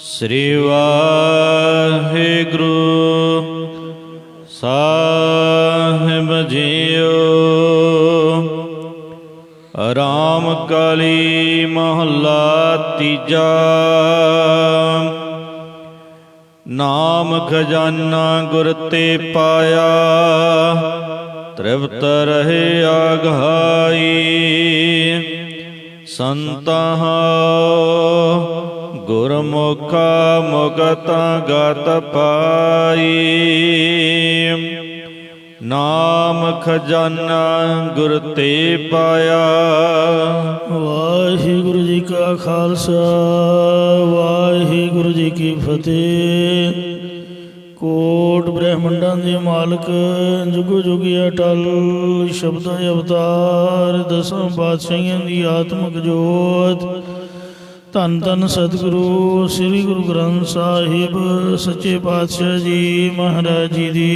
श्री वाहिगुरु साहिब जीओ। राम कली महला तीजा। नाम खजाना गुर ते पाया, तृप्त रहे आघाई। संतः गुरमुखा मुगत गत पाई। नाम खजाना गुर ते पाया। वाहिगुरु जी का खालसा वाहिगुरु जी की फतेह। कोट ब्रह्मंडां दे मालक जुगो जुगी अटल शब्द अवतार दसां पातशाहियां दी आत्मक जोत। धन धन सतगुरु श्री गुरु ग्रंथ साहिब सच्चे पातशाह जी महाराज जी दी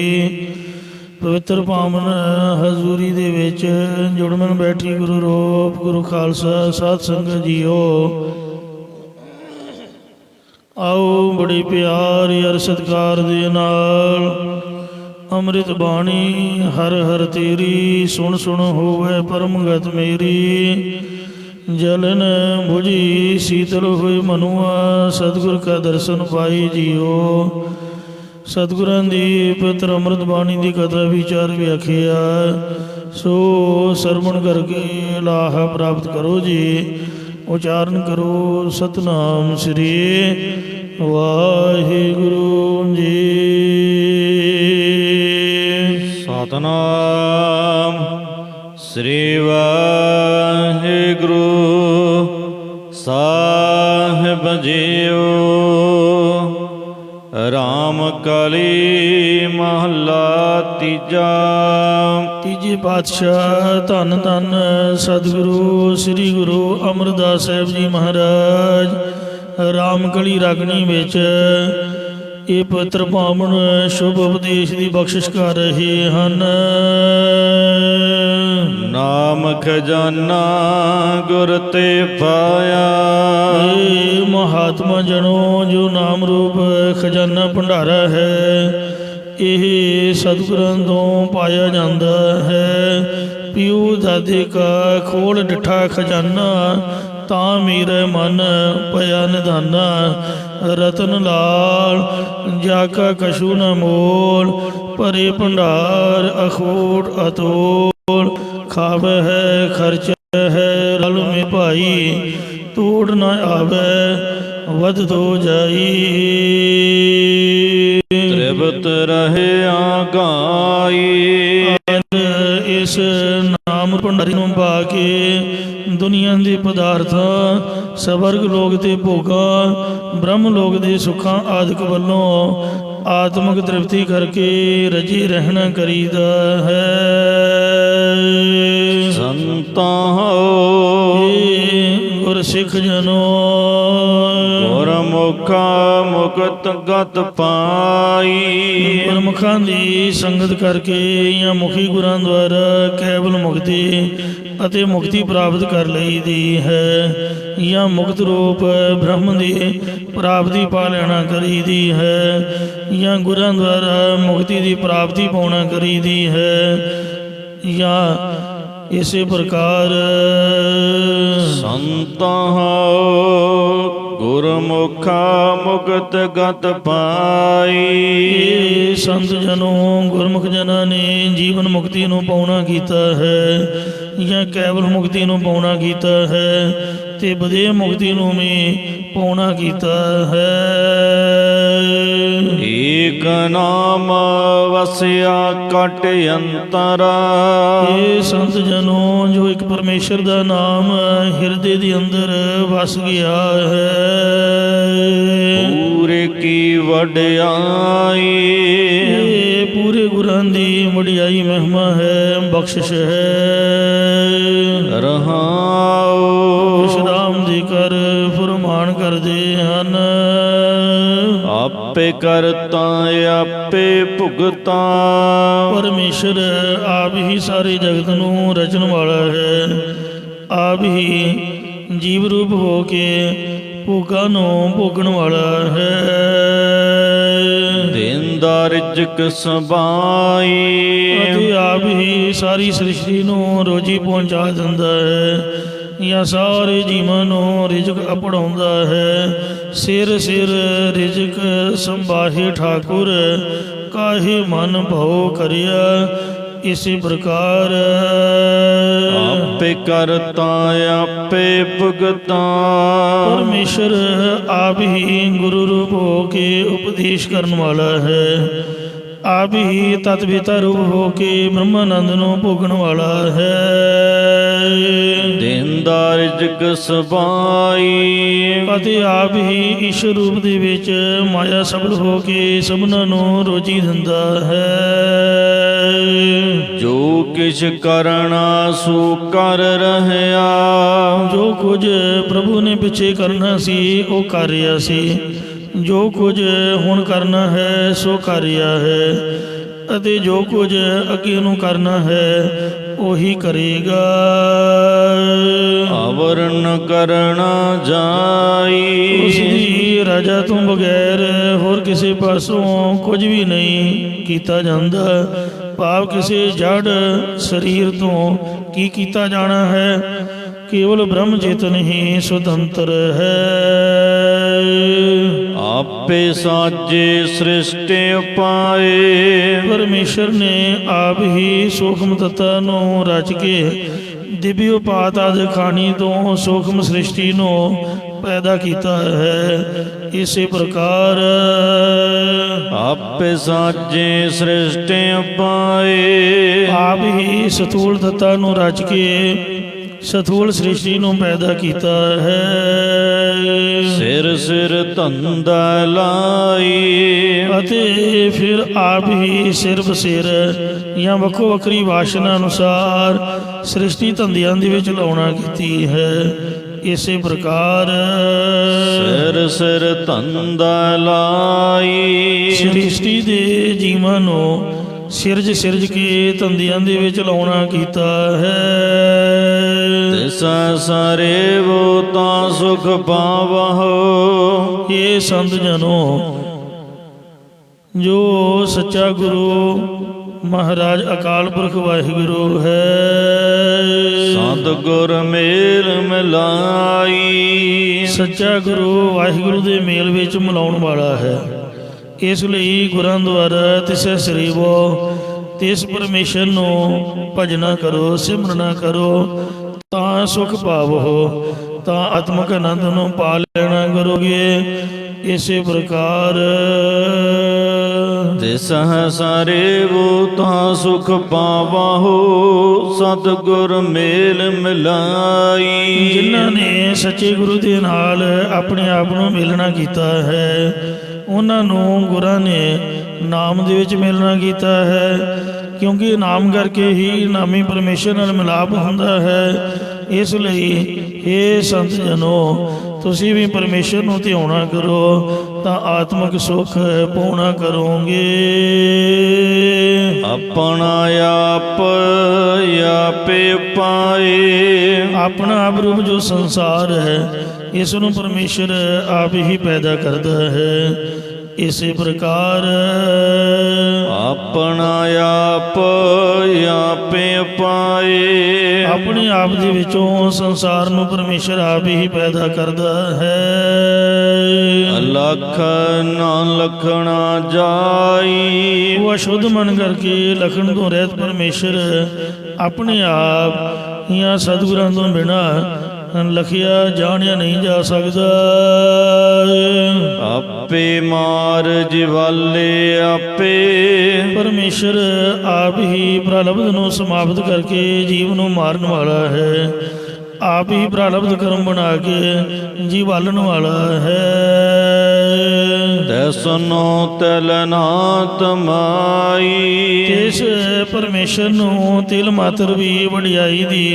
पवित्र पावन हजूरी दे विच जुड़मन बैठी गुरु रूप गुरु खालसा साध संगत जीओ। आओ बड़े प्यार अर सत्कार दे नाल अमृत बाणी हर हर तेरी सुन सुन होवे परम गत मेरी। जलन बुझी शीतल हुई मनुआ सतगुर का दर्शन पाई जियो। सतगुरां दी पवित्र अमृत बाणी की कथा विचार व्याख्या सो सरवण करके लाह प्राप्त करो जी। उच्चारण करो सतनाम श्री वाहिगुरु जी। सतनाम श्री वाहिगुरु साहिब जीओ। राम कली महला तीजा। तीजे पातशाह धन धन सतगुरु श्री गुरु अमरदास साहिब जी महाराज रामकली रागनी विच ये पवित्र पावन शुभ उपदेश की बख्शिश कर रहे हैं। नाम खजाना गुर ते पाया। महात्मा जनों जो नाम रूप खजाना भंडारा है यह सतगुਰਾਂ तो पाया जाता है। पिऊ दादे का खोल डिठा खजाना ता मेरा मन पया निधाना। रतन लाल जाका कशु न मोल परे भंडार अखोट अतोल। खाव है खर्च है रल में भाई तोड़ न आवे वध तो जाई। तृप्त रहे आगाई। इस नाम भंडारी नूं पा के दुनिया के पदार्थां स्वर्ग लोक के भोगां ब्रह्म लोक के सुखां आदि वल्लों आत्मक तृप्ति करके रजे रहना करीदा है। संतां गुर सिख जनों गुरमुखा मुकत गत पाई। गुरमुखां दी संगत करके या मुखी गुरां द्वारा केवल मुक्ति ਅਤੇ ਮੁਕਤੀ ਪ੍ਰਾਪਤ ਕਰ ਲਈ ਦੀ ਹੈ ਜਾਂ ਮੁਕਤ ਰੂਪ ਬ੍ਰਹਮ ਦੀ ਪ੍ਰਾਪਤੀ ਪਾ ਲੈਣਾ ਕਰੀ ਦੀ ਹੈ ਜਾਂ ਗੁਰਾਂ ਦੁਆਰਾ ਮੁਕਤੀ ਦੀ ਪ੍ਰਾਪਤੀ ਪਾਉਣਾ ਕਰੀ ਦੀ ਹੈ ਜਾਂ ਇਸੇ ਪ੍ਰਕਾਰ ਸੰਤਾਂ गुरमुखा मुक्त गत पाई। संत जनों गुरमुख जना ने जीवन मुक्ति नूं पाउणा कीता है या केवल मुक्ति नूं पाउणा कीता है ते बदेव मुक्ति नूं भी पाउणा कीता है। एक नाम वसिया कट अंतरा। ये संत जनों जो एक परमेश्वर का नाम हिरदे दे अंदर वस गया है। पूरे की वड्याई। पूरे गुरां दी वड्याई महिमा है बख्शिश है। रहाओ विश्राम दी कर फरमान करते हैं। आपे करता आपे भुगता। परमेश्वर आप ही सारे जगत नूं रचन वाला है। आप ही ਜੀਵ ਰੂਪ ਹੋ ਕੇ ਭੋਗਾਂ ਨੂੰ ਭੋਗਣ ਵਾਲਾ ਹੈ। ਦੇਂਦਾ ਰਿਜ਼ਕ ਸਬਾਈ ਅਤੇ ਆਪ ਹੀ ਸਾਰੀ ਸ੍ਰਿਸ਼ਟੀ ਨੂੰ ਰੋਜੀ ਪਹੁੰਚਾ ਦਿੰਦਾ ਹੈ ਜਾਂ ਸਾਰੇ ਜੀਵਾਂ ਨੂੰ ਰਿਜ਼ਕ ਅਪੜਾਉਂਦਾ ਹੈ। ਸਿਰ ਸਿਰ ਰਿਜ਼ਕ ਸੰਭਾਹੇ ਠਾਕੁਰ, ਕਾਹੇ ਮਨ ਭਉ ਕਰਿਆ ਇਸੇ ਪ੍ਰਕਾਰ। ਆਪੇ ਕਰਤਾ ਆਪੇ ਭੁਗਤਾ ਪਰਮੇਸ਼ਰ ਆਪ ਹੀ ਗੁਰੂ ਰੂਪ ਹੋ ਕੇ ਉਪਦੇਸ਼ ਕਰਨ ਵਾਲਾ ਹੈ। ਆਪ ਹੀ ਤਤ ਪਿਤਾ ਰੂਪ ਹੋ ਕੇ ਬ੍ਰਹਮਾਨੰਦ ਨੂੰ ਭੋਗਣ ਵਾਲਾ ਹੈ। ਦੇਂਦਾ ਰਿਜ਼ਕ ਸਬਾਈ ਅਤੇ ਆਪ ਹੀ ਈਸ਼ਰ ਰੂਪ ਦੇ ਵਿੱਚ ਮਾਇਆ ਸਬਲ ਹੋ ਕੇ ਸਭਨਾਂ ਨੂੰ ਰੋਜੀ ਦਿੰਦਾ ਹੈ। ਜੋ ਕਿਛ ਕਰਨਾ ਸੋ ਕਰ ਰਹਿਆ ਜੋ ਕੁਝ ਪ੍ਰਭੂ ਨੇ ਪਿੱਛੇ ਕਰਨਾ ਸੀ ਉਹ ਕਰ ਰਿਹਾ ਸੀ, ਜੋ ਕੁਝ ਹੁਣ ਕਰਨਾ ਹੈ ਸੋ ਕਰ ਰਿਹਾ ਹੈ, ਅਤੇ ਜੋ ਕੁਝ ਅੱਗੇ ਨੂੰ ਕਰਨਾ ਹੈ ਉਹੀ ਕਰੇਗਾ। ਆਵਰਨ ਕਰਨਾ ਜਾਈ ਉਸ ਦੀ ਰਜਾ ਤੋਂ ਬਗੈਰ ਹੋਰ ਕਿਸੇ ਪਾਸੋਂ ਕੁਝ ਵੀ ਨਹੀਂ ਕੀਤਾ ਜਾਂਦਾ। ਭਾਵ ਕਿਸੇ ਜੜ ਸਰੀਰ ਤੋਂ ਕੀ ਕੀਤਾ ਜਾਣਾ ਹੈ, ਕੇਵਲ ਬ੍ਰਹਮ ਚੇਤਨ ਹੀ ਸੁਤੰਤਰ ਹੈ। ਆਪੇ ਸਾਜੇ ਸ੍ਰਿਸ਼ਟੀ ਪਾਏ ਪਰਮੇਸ਼ਰ ਨੇ ਆਪ ਹੀ ਸੂਖਮ ਤੱਤਾਂ ਨੂੰ ਰਚ ਕੇ ਦਿਵਯ ਉਪਾਤ ਆਦਿ ਖਾਣੀ ਤੋਂ ਸੂਖਮ ਸ੍ਰਿਸ਼ਟੀ ਨੂੰ ਪੈਦਾ ਕੀਤਾ ਹੈ। ਇਸੇ ਪ੍ਰਕਾਰ ਆਪੇ ਸਾਜੇ ਸ੍ਰਿਸ਼ਟੀ ਪਾਏ ਆਪ ਹੀ ਸਥੂਲ ਤੱਤਾਂ ਨੂੰ ਰਚ ਕੇ ਸਥੂਲ ਸ੍ਰਿਸ਼ਟੀ ਨੂੰ ਪੈਦਾ ਕੀਤਾ ਹੈ। ਸਿਰ ਸਿਰ ਧੰਦਾ ਲਾਈ ਅਤੇ ਫਿਰ ਆਪ ਹੀ ਸਿਰ ਬਸਿਰ ਜਾਂ ਵੱਖੋ ਵੱਖਰੀ ਵਾਸ਼ਨਾ ਅਨੁਸਾਰ ਸ੍ਰਿਸ਼ਟੀ ਧੰਦਿਆਂ ਦੇ ਵਿੱਚ ਲਾਉਣਾ ਕੀਤੀ ਹੈ। ਇਸੇ ਪ੍ਰਕਾਰ ਸਿਰ ਸਿਰ ਧੰਦਾ ਲਾਈ ਸ੍ਰਿਸ਼ਟੀ ਦੇ ਜੀਵਾਂ ਨੂੰ ਸਿਰਜ ਕੇ ਧੰਦਿਆਂ ਦੇ ਵਿੱਚ ਲਾਉਣਾ ਕੀਤਾ ਹੈ। ਤਿਸ ਸਾਰੇ ਵੋ ਤਾਂ ਸੁਖ ਪਾਵਹੁ ਇਹ ਸੰਤ ਜਨੋ, ਜੋ ਸੱਚਾ ਗੁਰੂ ਮਹਾਰਾਜ ਅਕਾਲ ਪੁਰਖ ਵਾਹਿਗੁਰੂ ਹੈ, ਸਤਿਗੁਰ ਮੇਲ ਮਿਲਾਈ ਸੱਚਾ ਗੁਰੂ ਵਾਹਿਗੁਰੂ ਦੇ ਮੇਲ ਵਿੱਚ ਮਿਲਾਉਣ ਵਾਲਾ ਹੈ। ਇਸ ਲਈ ਗੁਰਾਂ ਦੁਆਰਾ ਤਿਸੈ ਸਰੀਵੋ, ਤਿਸ ਪਰਮੇਸ਼ਰ ਨੂੰ ਭਜਨਾ ਕਰੋ, ਸਿਮਰਨਾ ਕਰੋ, ਤਾਂ ਸੁਖ ਪਾਵੋ, ਤਾਂ ਆਤਮਕ ਆਨੰਦ ਨੂੰ ਪਾ ਲੈਣਾ ਕਰੋਗੇ। ਇਸੇ ਪ੍ਰਕਾਰ ਤਿਸ ਸਾਰੇ ਵੋ ਤਾਂ ਸੁਖ ਪਾਵਹੁ ਸਤਿਗੁਰ ਮੇਲ ਮਿਲਾਈ। ਜਿਨ੍ਹਾਂ ਨੇ ਸੱਚੇ ਗੁਰੂ ਦੇ ਨਾਲ ਆਪਣੇ ਆਪ ਨੂੰ ਮਿਲਣਾ ਕੀਤਾ ਹੈ, ਉਹਨਾਂ ਨੂੰ ਗੁਰਾਂ ਨੇ ਨਾਮ ਦੇ ਵਿੱਚ ਮਿਲਣਾ ਕੀਤਾ ਹੈ, ਕਿਉਂਕਿ ਨਾਮ ਕਰਕੇ ਹੀ ਨਾਮੀ ਪਰਮੇਸ਼ਰ ਨਾਲ ਮਿਲਾਪ ਹੁੰਦਾ ਹੈ। ਇਸ ਲਈ ਇਹ ਸੰਤ ਜਨੋ, ਤੁਸੀਂ ਵੀ ਪਰਮੇਸ਼ਰ ਨੂੰ ਧਿਆਉਣਾ ਕਰੋ ਤਾਂ ਆਤਮਿਕ ਸੁਖ ਪਾਉਣਾ ਕਰੋਗੇ। ਆਪਣਾ ਆਪ ਆਪੇ ਪਾਏ ਆਪਣਾ ਆਪ ਰੂਪ ਜੋ ਸੰਸਾਰ ਹੈ, ਇਸ ਨੂੰ ਪਰਮੇਸ਼ਰ ਆਪ ਹੀ ਪੈਦਾ ਕਰਦਾ ਹੈ। ਇਸੇ ਪ੍ਰਕਾਰ ਆਪਣਾ ਆਪ ਆਪੇ ਪਾਏ ਆਪਣੇ ਆਪ ਦੇ ਵਿੱਚੋਂ ਸੰਸਾਰ ਨੂੰ ਪਰਮੇਸ਼ਰ ਆਪ ਹੀ ਪੈਦਾ ਕਰਦਾ ਹੈ। ਲਖ ਨਾ ਲਖਣਾ ਜਾਈ ਉਹ ਅਸ਼ੁੱਧ ਮਨ ਕਰਕੇ ਲਖਣ ਤੋਂ ਰਹਿਤ ਪਰਮੇਸ਼ਰ ਆਪਣੇ ਆਪ ਜਾਂ ਸਤਿਗੁਰਾਂ ਤੋਂ ਬਿਨਾਂ ਲਖਿਆ ਜਾਣਿਆ ਨਹੀਂ ਜਾ ਸਕਦਾ। ਆਪੇ ਮਾਰ ਜਿਵਾਲੇ ਆਪੇ ਪਰਮੇਸ਼ਰ ਆਪ ਹੀ ਪ੍ਰਲਬਧ ਨੂੰ ਸਮਾਪਤ ਕਰਕੇ ਜੀਵ ਨੂੰ ਮਾਰਨ ਵਾਲਾ ਹੈ। ਆਪ ਹੀ ਪ੍ਰਲਬਧ ਕਰਮ ਬਣਾ ਕੇ ਜੀਵਾਲਣ ਵਾਲਾ ਹੈ। ਤੈਸਨੋ ਤਿਲ ਨਾ ਤਮਾਈ ਇਸ ਪਰਮੇਸ਼ਰ ਨੂੰ ਤਿਲ ਮਾਤਰ ਵੀ ਵਡਿਆਈ ਦੀ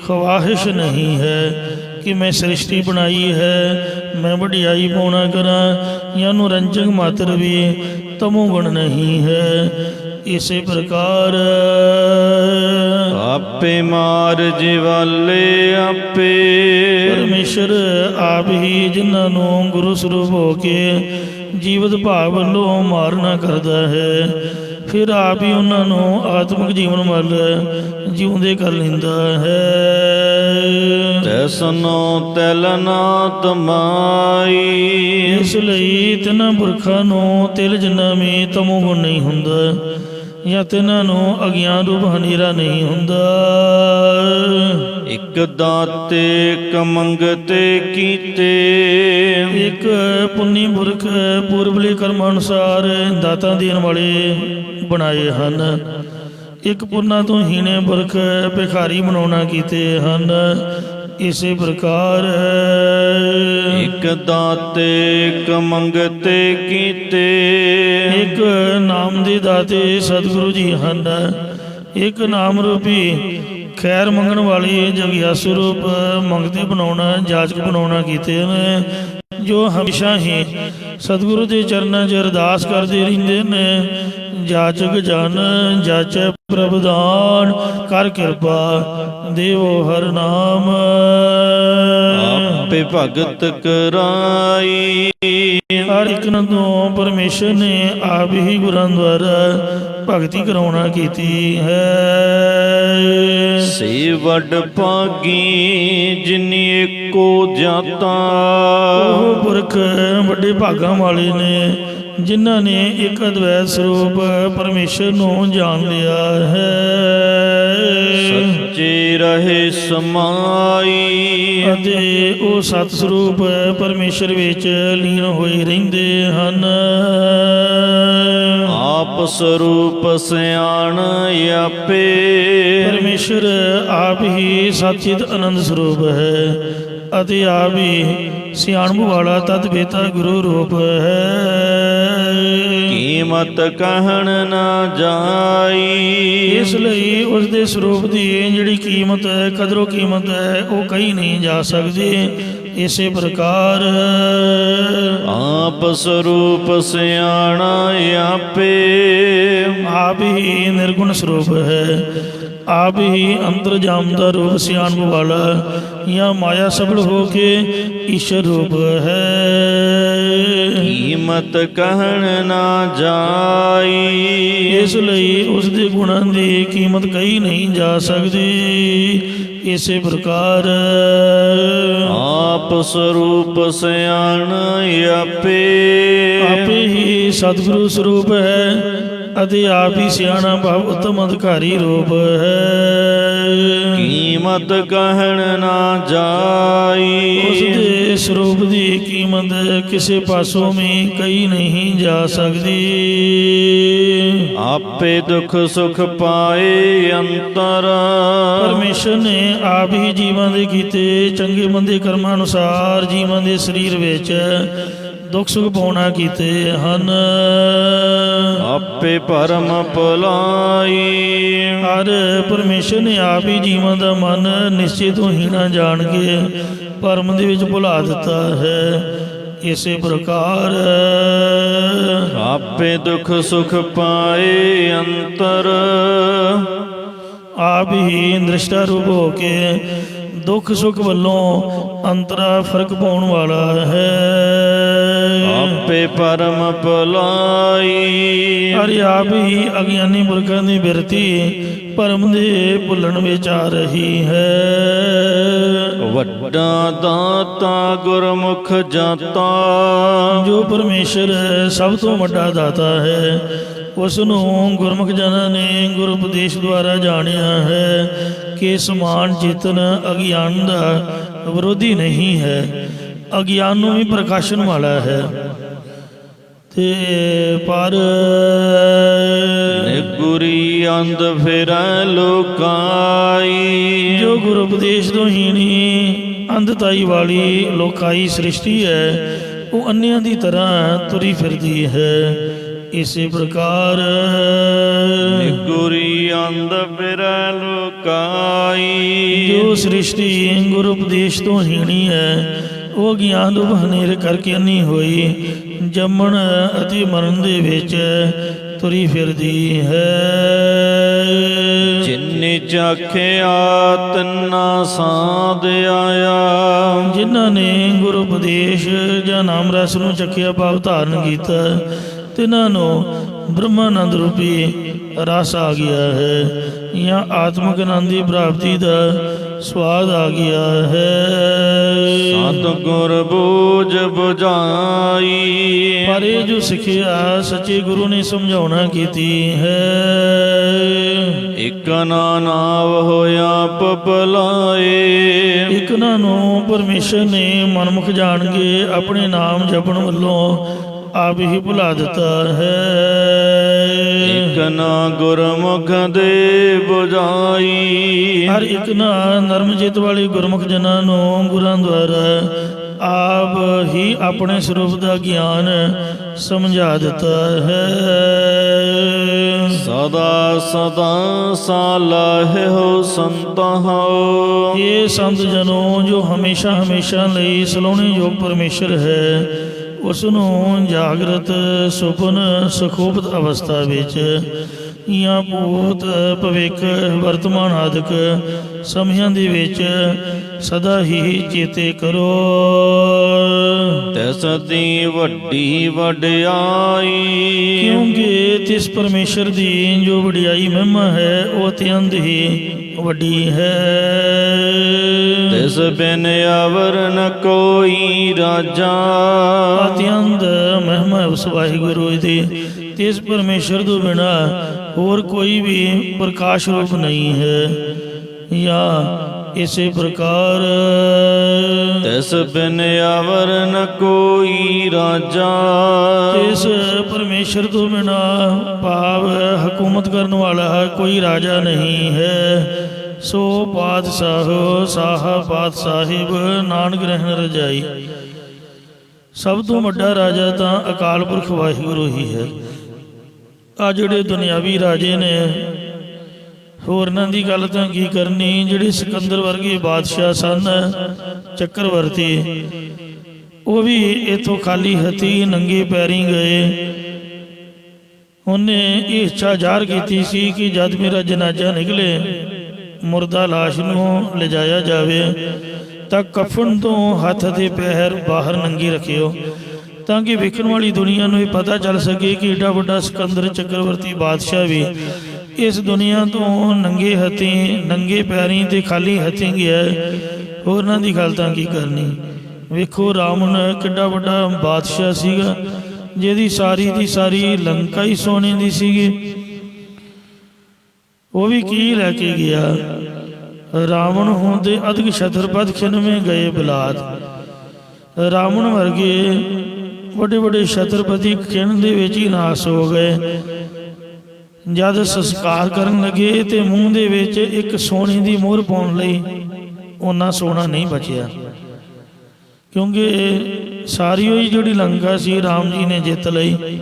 ਖਵਾਹਿਸ਼ ਨਹੀਂ ਹੈ ਕਿ ਮੈਂ ਸ੍ਰਿਸ਼ਟੀ ਬਣਾਈ ਹੈ, ਮੈਂ ਵਡਿਆਈ ਪਾਉਣਾ ਕਰਾਂ, ਜਾਂ ਉਹਨੂੰ ਰੰਜਕ ਮਾਤਰ ਵੀ ਤਮੋ ਗੁਣ ਨਹੀਂ ਹੈ। ਇਸੇ ਪ੍ਰਕਾਰ ਆਪੇ ਮਾਰ ਜਿਵਾਲੇ ਆਪੇ ਪਰਮੇਸ਼ਰ ਆਪ ਹੀ ਜਿਨ੍ਹਾਂ ਨੂੰ ਗੁਰੂ ਸਰੂਪ ਹੋ ਕੇ ਜੀਵਤ ਭਾਵ ਵੱਲੋਂ ਮਾਰਨਾ ਕਰਦਾ ਹੈ, ਫਿਰ ਆਪ ਹੀ ਉਹਨਾਂ ਨੂੰ ਆਤਮਿਕ ਜੀਵਨ ਵੱਲ ਜਿਉਂਦੇ ਕਰ ਲੈਂਦਾ ਹੈ। ਤੈਸਨੋ ਤਿਲ ਨਾ ਤਮਾਈ ਇਸ ਲਈ ਤਿੰਨਾਂ ਪੁਰਖਾਂ ਨੂੰ ਤਿਲ ਜਿੰਨਾ ਵੀ ਤਮੋ ਗੁਣ ਨਹੀਂ ਹੁੰਦਾ, ਜਾਂ ਤਿੰਨਾਂ ਨੂੰ ਅਗਿਆਨ ਰੂਪ ਹਨੇਰਾ ਨਹੀਂ ਹੁੰਦਾ। ਇਕ ਦਾਤੇ ਇਕ ਮੰਗਤੇ ਕੀਤੇ ਇੱਕ ਪੁੰਨੀ ਪੁਰਖ ਪੂਰਬਲੇ ਕਰਮ ਅਨੁਸਾਰ ਦਾਤਾਂ ਦੇਣ ਵਾਲੇ ਬਣਾਏ ਹਨ, ਇੱਕ ਪੁੰਨਾਂ ਤੋਂ ਹੀਣੇ ਪੁਰਖ ਭਿਖਾਰੀ ਬਣਾਉਣਾ ਕੀਤੇ ਹਨ। ਇਸੇ ਪ੍ਰਕਾਰ ਇਕ ਦਾਤੇ ਇਕ ਮੰਗਤੇ ਕੀਤੇ ਇੱਕ ਨਾਮ ਦੇ ਦਾਤੇ ਸਤਿਗੁਰੂ ਜੀ ਹਨ, ਇੱਕ ਨਾਮ ਰੂਪੀ ਖੈਰ ਮੰਗਣ ਵਾਲੇ ਜਗਿਆਸੂ ਰੂਪ ਮੰਗਤੇ ਬਣਾਉਣਾ ਜਾਚਕ ਬਣਾਉਣਾ ਕੀਤੇ ਨੇ, ਜੋ ਹਮੇਸ਼ਾ ਹੀ ਸਤਿਗੁਰੂ ਦੇ ਚਰਨਾਂ 'ਚ ਅਰਦਾਸ ਕਰਦੇ ਰਹਿੰਦੇ ਨੇ। ਜਾਚਕ ਜਨ ਜਾਚੈ ਪ੍ਰਭ ਦਾਨ, ਕਰ ਕਿਰਪਾ ਦੇਵੋ ਹਰ ਨਾਮ। ਆਪੇ ਭਗਤ ਕਰਾਈ ਹਰ ਇੱਕ ਨੂੰ ਪਰਮੇਸ਼ਰ ਨੇ ਆਪ ਹੀ ਗੁਰਾਂ ਦੁਆਰਾ ਭਗਤੀ ਕਰਾਉਣਾ ਕੀਤੀ ਹੈ। ਸੇ ਵੱਡ ਭਾਗੀ ਜਿਨੀ ਏਕੋ ਜਾਤਾ ਉਹ ਪੁਰਖ ਵੱਡੇ ਭਾਗਾਂ ਵਾਲੇ ਨੇ, ਜਿਨ੍ਹਾਂ ਨੇ ਇੱਕ ਅਦਵੈਤ ਸਰੂਪ ਪਰਮੇਸ਼ਰ ਨੂੰ ਜਾਣ ਲਿਆ ਹੈ। ਸੱਚੇ ਰਹੇ ਸਮਾਈ ਅਤੇ ਉਹ ਸਤ ਸਰੂਪ ਪਰਮੇਸ਼ਰ ਵਿੱਚ ਲੀਨ ਹੋਏ ਰਹਿੰਦੇ ਹਨ। ਆਪ ਸਰੂਪ ਸਿਆਣ ਆਪੇ ਪਰਮੇਸ਼ਰ ਆਪ ਹੀ ਸਤਿਚਿਤ ਆਨੰਦ ਸਰੂਪ ਹੈ ਅਤੇ ਆਪ ਹੀ ਸਿਆਣਪ ਵਾਲਾ ਤਤ ਬੇਤਾ ਗੁਰੂ ਰੂਪ ਹੈ। ਕੀਮਤ ਕਹਿਣ ਨਾ ਜਾਈ ਇਸ ਲਈ ਉਸ ਦੇ ਸਰੂਪ ਦੀ ਜਿਹੜੀ ਕੀਮਤ ਹੈ, ਕਦਰੋ ਕੀਮਤ ਹੈ, ਉਹ ਕਹੀ ਨਹੀਂ ਜਾ ਸਕਦੀ। ਇਸੇ ਪ੍ਰਕਾਰ ਆਪ ਸਰੂਪ ਸਿਆਣਾ ਆਪੇ ਆਪ ਹੀ ਨਿਰਗੁਣ ਸਰੂਪ ਹੈ, ਆਪ ਹੀ ਅੰਤਰਜਾਮ ਦਾ ਰੂਪ ਸਿਆਣਪ ਵਾਲਾ ਜਾਂ ਮਾਇਆ ਸਬਲ ਹੋ ਕੇ ਈਸ਼ਰ ਰੂਪ ਹੈ। ਕੀਮਤ ਕਹਿਣ ਨਾ ਜਾਈ ਇਸ ਲਈ ਉਸ ਦੇ ਗੁਣਾਂ ਦੀ ਕੀਮਤ ਕਹੀ ਨਹੀਂ ਜਾ ਸਕਦੀ। ਇਸੇ ਪ੍ਰਕਾਰ ਆਪ ਸਰੂਪ ਸਿਆਣ ਆਪੇ ਆਪੇ ਹੀ ਸਤਿਗੁਰੂ ਸਰੂਪ ਹੈ ਅਤੇ ਆਪ ਹੀ ਸਿਆਣਾ ਭਾਵ ਉੱਤਮ ਅਧਿਕਾਰੀ ਰੂਪ ਹੈ। ਕੀਮਤ ਕਹਿਣ ਨਾ ਜਾਈ ਉਸ ਦੇ ਸਰੂਪ ਦੀ ਕੀਮਤ ਕਿਸੇ ਪਾਸੋਂ ਵੀ ਕਹੀ ਨਹੀਂ ਜਾ ਸਕਦੀ। ਆਪੇ ਦੁਖ ਸੁਖ ਪਾਏ ਅੰਤਰ ਪਰਮੇਸ਼ਰ ਨੇ ਆਪ ਹੀ ਜੀਵਾਂ ਦੇ ਕੀਤੇ ਚੰਗੇ ਮੰਦੇ ਕਰਮਾਂ ਅਨੁਸਾਰ ਜੀਵਾਂ ਦੇ ਸਰੀਰ ਵਿੱਚ ਦੁੱਖ ਸੁਖ ਪਾਉਣਾ ਕੀਤੇ ਹਨ। ਆਪੇ ਭਰਮ ਭੁਲਾਈ ਹਰ ਪਰਮੇਸ਼ਰ ਨੇ ਆਪ ਹੀ ਜੀਵਾਂ ਦਾ ਮਨ ਨਿਸ਼ਚੇ ਤੋਂ ਹੀਣਾ ਜਾਣ ਕੇ ਭਰਮ ਦੇ ਵਿੱਚ ਭੁਲਾ ਦਿੱਤਾ ਹੈ। ਇਸੇ ਪ੍ਰਕਾਰ ਆਪੇ ਦੁਖ ਸੁਖ ਪਾਏ ਅੰਤਰ ਆਪ ਹੀ ਦ੍ਰਿਸ਼ਟਾ ਰੂਪ ਹੋ ਕੇ ਦੁੱਖ ਸੁੱਖ ਵੱਲੋਂ ਅੰਤਰਾ ਫਰਕ ਪਾਉਣ ਵਾਲਾ ਹੈ। ਆਪੇ ਪਰਮ ਭੁਲਾਈ ਹਰਿ ਆਪ ਹੀ ਅਗਿਆਨੀ ਪੁਰਖਾਂ ਦੀ ਬਿਰਤੀ ਭਰਮ ਦੇ ਭੁੱਲਣ ਵਿੱਚ ਆ ਰਹੀ ਹੈ। ਵੱਡਾ ਦਾਤਾ ਗੁਰਮੁਖ ਜਾਤਾ ਜੋ ਪਰਮੇਸ਼ਰ ਸਭ ਤੋਂ ਵੱਡਾ ਦਾਤਾ ਹੈ, ਉਸ ਨੂੰ ਗੁਰਮੁਖ ਜਨਾਂ ਨੇ ਗੁਰ ਉਪਦੇਸ਼ ਦੁਆਰਾ ਜਾਣਿਆ ਹੈ ਕਿ ਸਮਾਨ ਚੇਤਨ ਅਗਿਆਨ ਦਾ ਵਿਰੋਧੀ ਨਹੀਂ ਹੈ, ਅਗਿਆਨ ਨੂੰ ਵੀ ਪ੍ਰਕਾਸ਼ਨ ਵਾਲਾ ਹੈ। ਤੇ ਪਰ ਨਿਗੁਰੀ ਅੰਧ ਫਿਰੈ ਲੋਕਾਈ ਜੋ ਗੁਰ ਉਪਦੇਸ਼ ਤੋਂ ਹੀਣੀ ਅੰਧਤਾਈ ਵਾਲੀ ਲੋਕਾਈ ਸ੍ਰਿਸ਼ਟੀ ਹੈ, ਉਹ ਅੰਨਿਆਂ ਦੀ ਤਰ੍ਹਾਂ ਤੁਰੀ ਫਿਰਦੀ ਹੈ। ਇਸੇ ਪ੍ਰਕਾਰ ਨਿਗੁਰੀ ਅੰਧ ਫਿਰੈ ਲੋਕਾਈ ਜੋ ਸ੍ਰਿਸ਼ਟੀ ਗੁਰ ਉਪਦੇਸ਼ ਤੋਂ ਹੀਣੀ ਹੈ, ਉਹ ਗਿਆਨ ਰੂਪ ਹਨੇਰ ਕਰਕੇ ਅੰਨੀ ਹੋਈ, ਜੰਮਣ ਅਤੇ ਮਰਨ ਦੇ ਵਿੱਚ ਤੁਰੀ ਫਿਰਦੀ ਹੈ। ਜਿਨਿ ਚਾਖਿਆ ਤਿਨਾ ਸਾਧ ਆਇਆ, ਜਿਨ੍ਹਾਂ ਨੇ ਗੁਰੂ ਉਪਦੇਸ਼ ਜਾਂ ਨਾਮ ਰਸ ਨੂੰ ਚੱਖਿਆ, ਭਾਵ ਧਾਰਨ ਕੀਤਾ, ਤਿਨਾਂ ਨੂੰ ਬ੍ਰਹਮਾਨੰਦ ਰੂਪੀ ਰਸ ਆ ਗਿਆ ਹੈ, ਜਾਂ ਆਤਮਿਕ ਆਨੰਦ ਦੀ ਪ੍ਰਾਪਤੀ ਦਾ ਸਵਾਦ ਆ ਗਿਆ ਹੈ। ਸਤਿਗੁਰ ਬੂਝ ਬੁਝਾਈ, ਪਰ ਇਹ ਜੋ ਸਿੱਖਿਆ ਸੱਚੇ ਗੁਰੂ ਨੇ ਸਮਝਾਉਣਾ ਕੀਤੀ ਹੈ। ਇਕ ਨਾ ਨਾਵ ਹੋਇਆ ਪਪਲਾਏ, ਇੱਕ ਨਾ ਨੂੰ ਪਰਮੇਸ਼ਰ ਨੇ ਮਨਮੁਖ ਜਾਣ ਕੇ ਆਪਣੇ ਨਾਮ ਜਪਣ ਵੱਲੋਂ ਆਪ ਹੀ ਭੁਲਾ ਦਿੱਤਾ ਹੈ। ਇਕ ਨਾ ਗੁਰਮੁਖ ਦੇ ਬੁਝਾਈ, ਹਰ ਇੱਕ ਨਾ ਨਰਮ ਚਿੱਤ ਵਾਲੇ ਗੁਰਮੁਖ ਜਨਾਂ ਨੂੰ ਗੁਰਾਂ ਦੁਆਰਾ ਆਪ ਹੀ ਆਪਣੇ ਸਰੂਪ ਦਾ ਗਿਆਨ ਸਮਝਾ ਦਿੱਤਾ ਹੈ। ਸਦਾ ਸਦਾ ਸਾਲਾਹਿਓ ਸੰਤਹੁ, ਇਹ ਸੰਤ ਜਨੋ ਜੋ ਹਮੇਸ਼ਾ ਹਮੇਸ਼ਾ ਲਈ ਸਲੋਣੇ ਯੋਗ ਪਰਮੇਸ਼ਰ ਹੈ, ਉਸ ਨੂੰ ਜਾਗਰਤ ਸੁਪਨ ਸੁਖੋਪਤ ਅਵਸਥਾ ਵਿੱਚ ਜਾਂ ਭੂਤ ਭਵਿੱਖ ਵਰਤਮਾਨ ਆਦਿਕ ਸਮਿਆਂ ਦੇ ਵਿੱਚ ਸਦਾ ਹੀ ਚੇਤੇ ਕਰੋ। ਤਿਸ ਦੀ ਵੱਡੀ ਵਡਿਆਈ, ਕਿਉਂਕਿ ਤਿਸ ਪਰਮੇਸ਼ਰ ਦੀ ਜੋ ਵਡਿਆਈ ਮਹਿਮਾ ਹੈ ਉਹ ਅਤਿਅੰਤ ਹੀ ਵੱਡੀ ਹੈ। ਤਿਸ ਬਿਨ ਅਵਰ ਨ ਕੋਈ ਰਾਜਾ, ਅਤਿਅੰਤ ਮਹਿਮਾ ਉਸ ਵਾਹਿਗੁਰੂ ਦੀ। ਤਿਸ ਪਰਮੇਸ਼ਰ ਤੋਂ ਬਿਨਾ ਹੋਰ ਕੋਈ ਵੀ ਪ੍ਰਕਾਸ਼ ਰੂਪ ਨਹੀਂ ਹੈ। ਜਾਂ ਇਸੇ ਪ੍ਰਕਾਰ ਤਿਸ ਬਿਨ ਅਵਰ ਨ ਕੋਈ ਰਾਜਾ, ਇਸ ਪਰਮੇਸ਼ਰ ਤੋਂ ਬਿਨਾ ਭਾਵ ਹਕੂਮਤ ਕਰਨ ਵਾਲਾ ਕੋਈ ਰਾਜਾ ਨਹੀਂ ਹੈ। ਸੋ ਪਾਤਸ਼ਾਹ ਸਾਹਾ ਪਾਤਸ਼ਾਹਿਬ ਨਾਨਕ ਰਹਿਣ ਰਜਾਈ। ਸਭ ਤੋਂ ਵੱਡਾ ਰਾਜਾ ਤਾਂ ਅਕਾਲ ਪੁਰਖ ਵਾਹਿਗੁਰੂ ਹੀ ਹੈ। ਆ ਜਿਹੜੇ ਦੁਨਿਆਵੀ ਰਾਜੇ ਨੇ, ਹੋਰਨਾਂ ਦੀ ਗੱਲ ਤਾਂ ਕੀ ਕਰਨੀ, ਜਿਹੜੇ ਸਿਕੰਦਰ ਵਰਗੇ ਬਾਦਸ਼ਾਹ ਸਨ ਚੱਕਰਵਰਤੀ, ਉਹ ਵੀ ਇੱਥੋਂ ਖਾਲੀ ਹੱਥੀ ਨੰਗੇ ਪੈਰੀਂ ਗਏ। ਉਹਨੇ ਇਹ ਇੱਛਾ ਜ਼ਾਹਰ ਕੀਤੀ ਸੀ ਕਿ ਜਦ ਮੇਰਾ ਜਨਾਜ਼ਾ ਨਿਕਲੇ, ਮੁਰਦਾ ਲਾਸ਼ ਨੂੰ ਲਿਜਾਇਆ ਜਾਵੇ, ਤਾਂ ਕਫਨ ਤੋਂ ਹੱਥ ਅਤੇ ਪੈਰ ਬਾਹਰ ਨੰਗੇ ਰੱਖਿਓ, ਤਾਂ ਕਿ ਵੇਖਣ ਵਾਲੀ ਦੁਨੀਆ ਨੂੰ ਇਹ ਪਤਾ ਚੱਲ ਸਕੇ ਕਿ ਏਡਾ ਵੱਡਾ ਸਿਕੰਦਰ ਚੱਕਰਵਰਤੀ ਬਾਦਸ਼ਾਹ ਵੀ ਇਸ ਦੁਨੀਆ ਤੋਂ ਨੰਗੇ ਹੱਥੀਂ ਨੰਗੇ ਪੈਰੀਂ ਤੇ ਖਾਲੀ ਹੱਥੀਂ ਗਿਆ। ਹੋਰਨਾਂ ਦੀ ਗੱਲ ਤਾਂ ਕੀ ਕਰਨੀ। ਵੇਖੋ ਰਾਵਣ ਕਿੱਡਾ ਵੱਡਾ ਬਾਦਸ਼ਾਹ ਸੀਗਾ, ਜਿਹਦੀ ਸਾਰੀ ਦੀ ਸਾਰੀ ਲੰਕਾ ਹੀ ਸੋਨੇ ਦੀ ਸੀਗੀ। ਉਹ ਵੀ ਕੀ ਲੈ ਕੇ ਗਿਆ। ਰਾਵਣ ਹੁੰਦੇ ਅਧਿਕ ਛਤਰਪਦ ਖਿਨਵੇਂ ਗਏ ਬਲਾਦ। ਰਾਵਣ ਵਰਗੇ ਵੱਡੇ ਵੱਡੇ ਛਤਰਪਤੀ ਖਿਣ ਦੇ ਵਿੱਚ ਹੀ ਨਾਸ ਹੋ ਗਏ। ਜਦ ਸੰਸਕਾਰ ਕਰਨ ਲੱਗੇ ਤੇ ਮੂੰਹ ਦੇ ਵਿੱਚ ਇੱਕ ਸੋਨੇ ਦੀ ਮੋਹਰ ਪਾਉਣ ਲਈ ਉਹਨਾਂ ਸੋਨਾ ਨਹੀਂ ਬਚਿਆ, ਕਿਉਂਕਿ ਸਾਰੀ ਉਹੀ ਜਿਹੜੀ ਲੰਕਾ ਸੀ ਰਾਮ ਜੀ ਨੇ ਜਿੱਤ ਲਈ।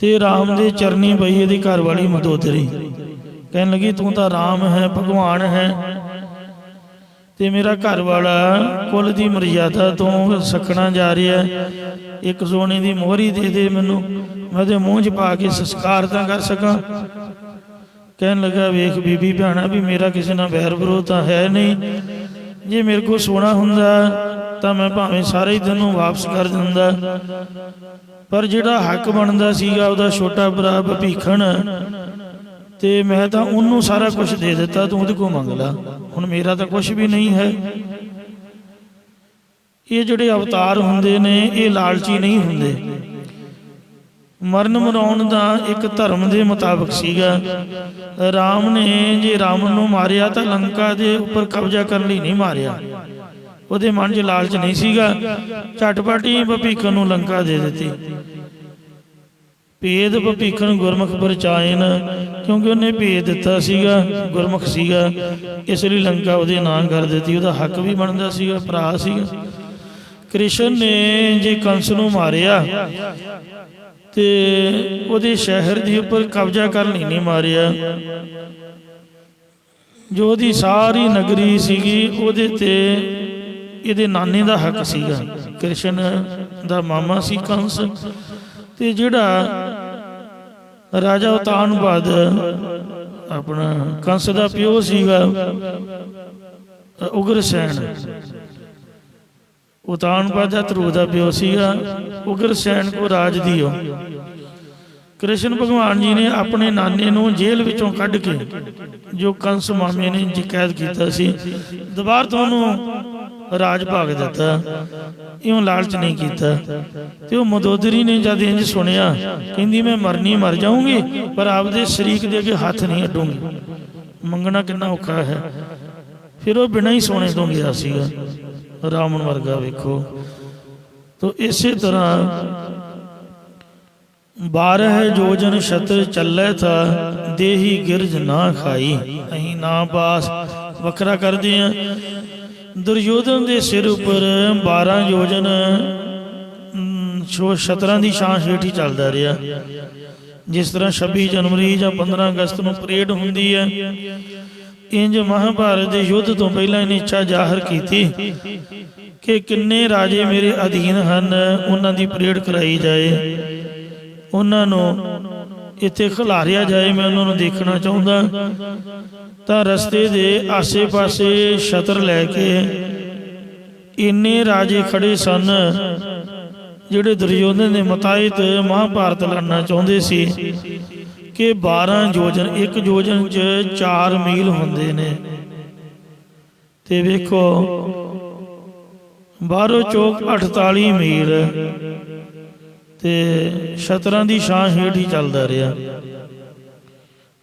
ਤੇ ਰਾਮ ਦੇ ਚਰਨੀ ਪਈ ਇਹਦੀ ਘਰ ਵਾਲੀ ਮੰਦੋਦਰੀ, ਕਹਿਣ ਲੱਗੀ ਤੂੰ ਤਾਂ ਰਾਮ ਹੈ, ਭਗਵਾਨ ਹੈ, ਤੇ ਮੇਰਾ ਘਰ ਵਾਲਾ ਕੁਲ ਦੀ ਮਰਜ਼ਾਦਾ ਤੋਂ ਸੱਖਣਾ ਜਾ ਰਿਹਾ, ਇੱਕ ਸੋਨੇ ਦੀ ਮੋਹਰੀ ਦੇ ਦੇ ਮੈਨੂੰ, ਮੈਂ ਉਹਦੇ ਮੂੰਹ 'ਚ ਪਾ ਕੇ ਸੰਸਕਾਰ ਤਾਂ ਕਰ ਸਕਾਂ। ਕਹਿਣ ਲੱਗਾ ਵੇਖ ਬੀਬੀ ਭੈਣਾ, ਵੀ ਮੇਰਾ ਕਿਸੇ ਨਾਲ ਵੈਰ ਵਿਰੋਧ ਤਾਂ ਹੈ ਨਹੀਂ। ਜੇ ਮੇਰੇ ਕੋਲ ਸੋਨਾ ਹੁੰਦਾ ਤਾਂ ਮੈਂ ਭਾਵੇਂ ਸਾਰੇ ਹੀ ਤੈਨੂੰ ਵਾਪਸ ਕਰ ਦਿੰਦਾ, ਪਰ ਜਿਹੜਾ ਹੱਕ ਬਣਦਾ ਸੀਗਾ ਉਹਦਾ ਛੋਟਾ ਭਰਾ ਭੀਖਣ, ਤੇ ਮੈਂ ਤਾਂ ਉਹਨੂੰ ਸਾਰਾ ਕੁਝ ਦੇ ਦਿੱਤਾ, ਤੂੰ ਉਹਦੇ ਕੋਲ ਮੰਗ ਲਾ, ਹੁਣ ਮੇਰਾ ਤਾਂ ਕੁਝ ਵੀ ਨਹੀਂ ਹੈ। ਇਹ ਜਿਹੜੇ ਅਵਤਾਰ ਹੁੰਦੇ ਨੇ ਇਹ ਲਾਲਚੀ ਨਹੀਂ ਹੁੰਦੇ। ਮਰਨ ਮਰਾਉਣ ਦਾ ਇੱਕ ਧਰਮ ਦੇ ਮੁਤਾਬਕ ਸੀਗਾ। ਰਾਮ ਨੇ ਜੇ ਰਾਵਣ ਨੂੰ ਮਾਰਿਆ ਤਾਂ ਲੰਕਾ ਦੇ ਉੱਪਰ ਕਬਜ਼ਾ ਕਰਨ ਲਈ ਨਹੀਂ ਮਾਰਿਆ, ਉਹਦੇ ਮਨ 'ਚ ਲਾਲਚ ਨਹੀਂ ਸੀਗਾ। ਝਟਪਟ ਹੀ ਭੀਖਣ ਨੂੰ ਲੰਕਾ ਦੇ ਦਿੱਤੀ। ਭੇਦ ਭੀਖਣ ਗੁਰਮੁਖ ਪਰਚਾਇਨ, ਕਿਉਂਕਿ ਉਹਨੇ ਭੇਦ ਦਿੱਤਾ ਸੀਗਾ, ਗੁਰਮੁਖ ਸੀਗਾ, ਇਸ ਲਈ ਲੰਕਾ ਉਹਦੇ ਨਾਂ ਕਰ ਦਿੱਤੀ। ਉਹਦਾ ਹੱਕ ਵੀ ਬਣਦਾ ਸੀਗਾ, ਭਰਾ ਸੀਗਾ। ਕ੍ਰਿਸ਼ਨ ਨੇ ਜੇ ਕੰਸ ਨੂੰ ਮਾਰਿਆ ਤੇ ਉਹਦੇ ਸ਼ਹਿਰ ਦੇ ਉੱਪਰ ਕਬਜ਼ਾ ਕਰਨ ਲਈ ਨਹੀਂ ਮਾਰਿਆ, ਜੋ ਉਹਦੀ ਸਾਰੀ ਨਗਰੀ ਸੀਗੀ ਉਹਦੇ ਤੇ ਇਹਦੇ ਨਾਨੇ ਦਾ ਹੱਕ ਸੀਗਾ। ਕ੍ਰਿਸ਼ਨ ਦਾ ਮਾਮਾ ਸੀ ਕੰਸ, ਤੇ ਜਿਹੜਾ ਰਾਜਾ ਉਤਾਨਪਾਦ ਆਪਣਾ ਕੰਸ ਦਾ ਪਿਓ ਸੀਗਾ ਉਗਰਸੈਨ। ਉਤਾਨਪਾਦ ਦਾ ਧਰੂ ਦਾ ਪਿਓ ਸੀਗਾ, ਉਗਰਸੈਨ ਕੋ ਰਾਜ ਦਿਓ। ਕ੍ਰਿਸ਼ਨ ਭਗਵਾਨ ਜੀ ਨੇ ਆਪਣੇ ਨਾਨੇ ਨੂੰ ਜੇਲ੍ਹ ਵਿੱਚੋਂ ਕੱਢ ਕੇ, ਜੋ ਕੰਸ ਮਾਮੇ ਨੇ ਕੈਦ ਕੀਤਾ ਸੀ, ਦੁਬਾਰਾ ਤੋਂ ਉਹਨੂੰ ਰਾਜ ਭਾਗ ਦਿੱਤਾ। ਇਉਂ ਲਾਲਚ ਨਹੀਂ ਕੀਤਾ। ਤੇ ਉਹ ਮਦੋਦਰੀ ਨੇ ਜਦ ਇੰਝ ਸੁਣਿਆ, ਕਹਿੰਦੀ ਮੈਂ ਮਰਨੀ ਮਰ ਜਾਊਂਗੀ, ਪਰ ਆਪਦੇ ਸ਼ਰੀਕ ਦੇ ਅੱਗੇ ਹੱਥ ਨਹੀਂ ਅੱਡੂੰਗੀ। ਮੰਗਣਾ ਕਿੰਨਾ ਔਖਾ ਹੈ। ਫਿਰ ਉਹ ਬਿਨਾਂ ਹੀ ਸੋਨੇ ਤੋਂ ਗਿਆ ਸੀਗਾ, ਰਾਵਣ ਵਰਗਾ। ਵੇਖੋ, ਤੋ ਇਸੇ ਤਰ੍ਹਾਂ 12 ਜੋਜਨ ਛਤਰ ਚੱਲੇ ਥਾ, ਦੇਹੀ ਗਿਰਜ ਨਾ ਖਾਈ। ਅਸੀਂ ਨਾ ਪਾਸ ਵੱਖਰਾ ਕਰਦੇ ਹਾਂ। ਦੁਰਯੋਧਨ ਦੇ ਸਿਰ ਉੱਪਰ 12 ਯੋਜਨ ਛਤਰਾਂ ਦੀ ਛਾਂ ਹੇਠ ਹੀ ਚੱਲਦਾ ਰਿਹਾ। ਜਿਸ ਤਰ੍ਹਾਂ 26 ਜਨਵਰੀ ਜਾਂ 15 ਅਗਸਤ ਨੂੰ ਪਰੇਡ ਹੁੰਦੀ ਹੈ, ਇੰਜ ਮਹਾਭਾਰਤ ਦੇ ਯੁੱਧ ਤੋਂ ਪਹਿਲਾਂ ਇਹਨੇ ਇੱਛਾ ਜ਼ਾਹਰ ਕੀਤੀ ਕਿ ਕਿੰਨੇ ਰਾਜੇ ਮੇਰੇ ਅਧੀਨ ਹਨ, ਉਹਨਾਂ ਦੀ ਪਰੇਡ ਕਰਾਈ ਜਾਏ, ਉਹਨਾਂ ਨੂੰ ਇੱਥੇ ਖਿਲਾਰਿਆ ਜਾਏ, ਮੈਂ ਉਹਨਾਂ ਨੂੰ ਦੇਖਣਾ ਚਾਹੁੰਦਾ। ਤਾਂ ਰਸਤੇ ਦੇ ਆਸੇ ਪਾਸੇ ਛਤਰ ਲੈ ਕੇ ਇੰਨੇ ਰਾਜੇ ਖੜੇ ਸਨ ਜਿਹੜੇ ਦੁਰਯੋਧਨ ਦੇ ਮੁਤਾਹਿਤ ਮਹਾਭਾਰਤ ਲੜਨਾ ਚਾਹੁੰਦੇ ਸੀ ਕਿ 12 ਯੋਜਨ, ਇੱਕ ਯੋਜਨ 'ਚ 4 ਮੀਲ ਹੁੰਦੇ ਨੇ। ਤੇ ਵੇਖੋ, 12 ਚੌਕ 48 ਮੀਲ, ਤੇ ਛਤਰਾਂ ਦੀ ਛਾਂ ਹੇਠ ਹੀ ਚੱਲਦਾ ਰਿਹਾ।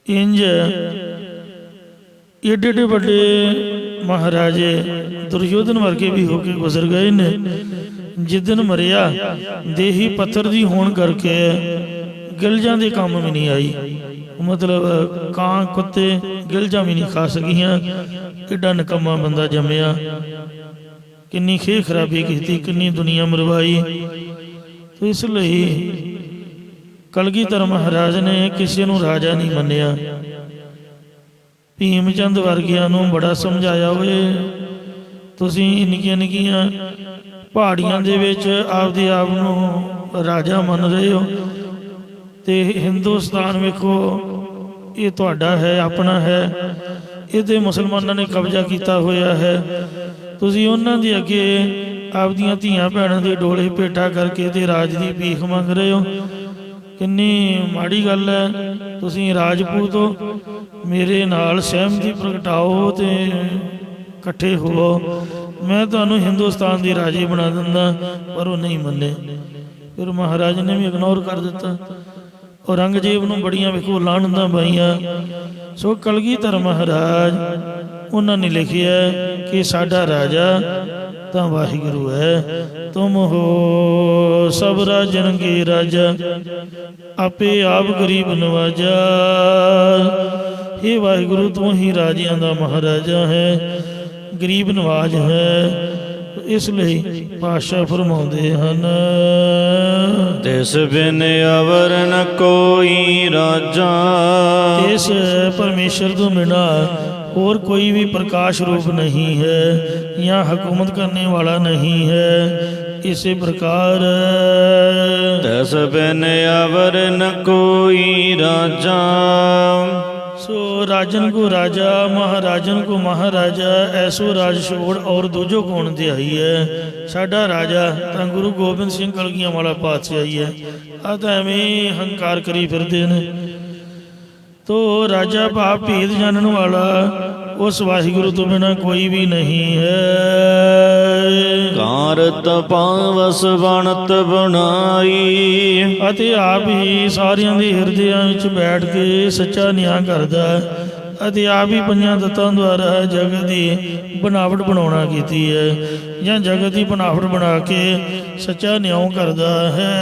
ਇੰਜ ਏਡੇ ਏਡੇ ਵੱਡੇ ਮਹਾਰਾਜੇ ਦੁਰਯੋਧਨ ਵਰਗੇ ਵੀ ਹੋ ਕੇ ਗੁਜ਼ਰ ਗਏ ਨੇ। ਜਿੱਦਨ ਮਰਿਆ, ਦੇਹੀ ਪੱਥਰ ਦੀ ਹੋਣ ਕਰਕੇ ਗਿਲਜਾਂ ਦੇ ਕੰਮ ਵੀ ਨਹੀਂ ਆਈ। ਮਤਲਬ ਕਾਂ ਕੁੱਤੇ ਗਿਲਜਾਂ ਵੀ ਨਹੀਂ ਖਾ ਸਕੀਆਂ। ਕਿੱਡਾ ਨਿਕੰਮਾ ਬੰਦਾ ਜੰਮਿਆ, ਕਿੰਨੀ ਖੇਹ ਖਰਾਬੀ ਕੀਤੀ, ਕਿੰਨੀ ਦੁਨੀਆ ਮਰਵਾਈ। ਤੇ ਇਸ ਲਈ ਕਲਗੀਧਰ ਮਹਾਰਾਜ ਨੇ ਕਿਸੇ ਨੂੰ ਰਾਜਾ ਨਹੀਂ ਮੰਨਿਆ। ਭੀਮ ਚੰਦ ਵਰਗਿਆਂ ਨੂੰ ਬੜਾ ਸਮਝਾਇਆ, ਹੋਏ ਤੁਸੀਂ ਨਿੱਕੀਆਂ ਨਿੱਕੀਆਂ ਪਹਾੜੀਆਂ ਦੇ ਵਿੱਚ ਆਪਦੇ ਆਪ ਨੂੰ ਰਾਜਾ ਮੰਨ ਰਹੇ ਹੋ, ਤੇ ਹਿੰਦੁਸਤਾਨ ਵੇਖੋ ਇਹ ਤੁਹਾਡਾ ਹੈ, ਆਪਣਾ ਹੈ, ਇਹਦੇ ਮੁਸਲਮਾਨਾਂ ਨੇ ਕਬਜ਼ਾ ਕੀਤਾ ਹੋਇਆ ਹੈ। ਤੁਸੀਂ ਉਹਨਾਂ ਦੇ ਅੱਗੇ ਆਪਦੀਆਂ ਧੀਆਂ ਭੈਣਾਂ ਦੇ ਡੋਲੇ ਭੇਟਾ ਕਰਕੇ ਤੇ ਰਾਜ ਦੀ ਭੀਖ ਮੰਗ ਰਹੇ ਹੋ। ਕਿੰਨੀ ਮਾੜੀ ਗੱਲ ਹੈ। ਤੁਸੀਂ ਰਾਜਪੂਤ ਹੋ, ਮੇਰੇ ਨਾਲ ਸਹਿਮਤੀ ਪ੍ਰਗਟਾਓ ਤੇ ਇਕੱਠੇ ਹੋਵੋ, ਮੈਂ ਤੁਹਾਨੂੰ ਹਿੰਦੁਸਤਾਨ ਦੇ ਰਾਜੇ ਬਣਾ ਦਿੰਦਾ। ਪਰ ਉਹ ਨਹੀਂ ਮੰਨੇ। ਫਿਰ ਮਹਾਰਾਜ ਨੇ ਵੀ ਇਗਨੋਰ ਕਰ ਦਿੱਤਾ। ਔਰੰਗਜ਼ੇਬ ਨੂੰ ਬੜੀਆਂ ਵੇਖੋ ਲਾਹਨਤਾਂ ਪਾਈਆਂ। ਸੋ ਕਲਗੀਧਰ ਮਹਾਰਾਜ ਉਹਨਾਂ ਨੇ ਲਿਖਿਆ ਕਿ ਸਾਡਾ ਰਾਜਾ ਤਾਂ ਵਾਹਿਗੁਰੂ ਹੈ। ਤੁਮ ਹੋ ਸਭ ਰਾਜਨ ਕੇ ਰਾਜਾ, ਆਪੇ ਆਪ ਗਰੀਬ ਨਵਾਜਾ। हे ਵਾਹਿਗੁਰੂ, ਤੂੰ ਹੀ ਰਾਜਿਆਂ ਦਾ ਮਹਾਰਾਜਾ ਹੈ, ਗਰੀਬ ਨਵਾਜ ਹੈ। ਇਸ ਲਈ ਪਾਤਸ਼ਾਹ ਫਰਮਾਉਂਦੇ ਹਨ, ਤਿਸ ਬਿਨ ਅਵਰ ਨ ਕੋਈ ਰਾਜਾ। ਇਸ परमेश्वर ਤੋਂ ਬਿਨਾਂ और कोई भी प्रकाश रूप नहीं है, यहाँ हुकूमत करने वाला नहीं है। इसी प्रकार तिस बिन अवर न कोई राजा। सो राजन को राजा, महाराजन को महाराजा, ऐसो राज छोड़ और दूजो कौन दिहाई है। साडा राजा तो गुरु गोबिंद सिंह कलगियां वाला पातशाह ही है। आ तो एवें हंकार करी फिरदे ने। तो राजा भाव भेद जानने वाला उस वाहिगुरु तो बिना कोई भी नहीं है। कारत पावस बनत बनाई। ਅਤੇ ਆਪ ਹੀ ਸਾਰਿਆਂ ਦੇ ਹਿਰਦਿਆਂ ਵਿੱਚ ਬੈਠ ਕੇ ਸੱਚਾ ਨਿਆਂ ਕਰਦਾ ਅਤੇ ਆਪ ਹੀ ਪੰਜਾਂ ਤੱਤਾਂ ਦੁਆਰਾ ਜਗਤ ਦੀ ਬਣਾਵਟ ਬਣਾਉਣਾ ਕੀਤੀ ਹੈ, ਜਾਂ ਜਗਤ ਦੀ ਬਣਾਵਟ ਬਣਾ ਕੇ ਸੱਚਾ ਨਿਆਂ ਕਰਦਾ ਹੈ।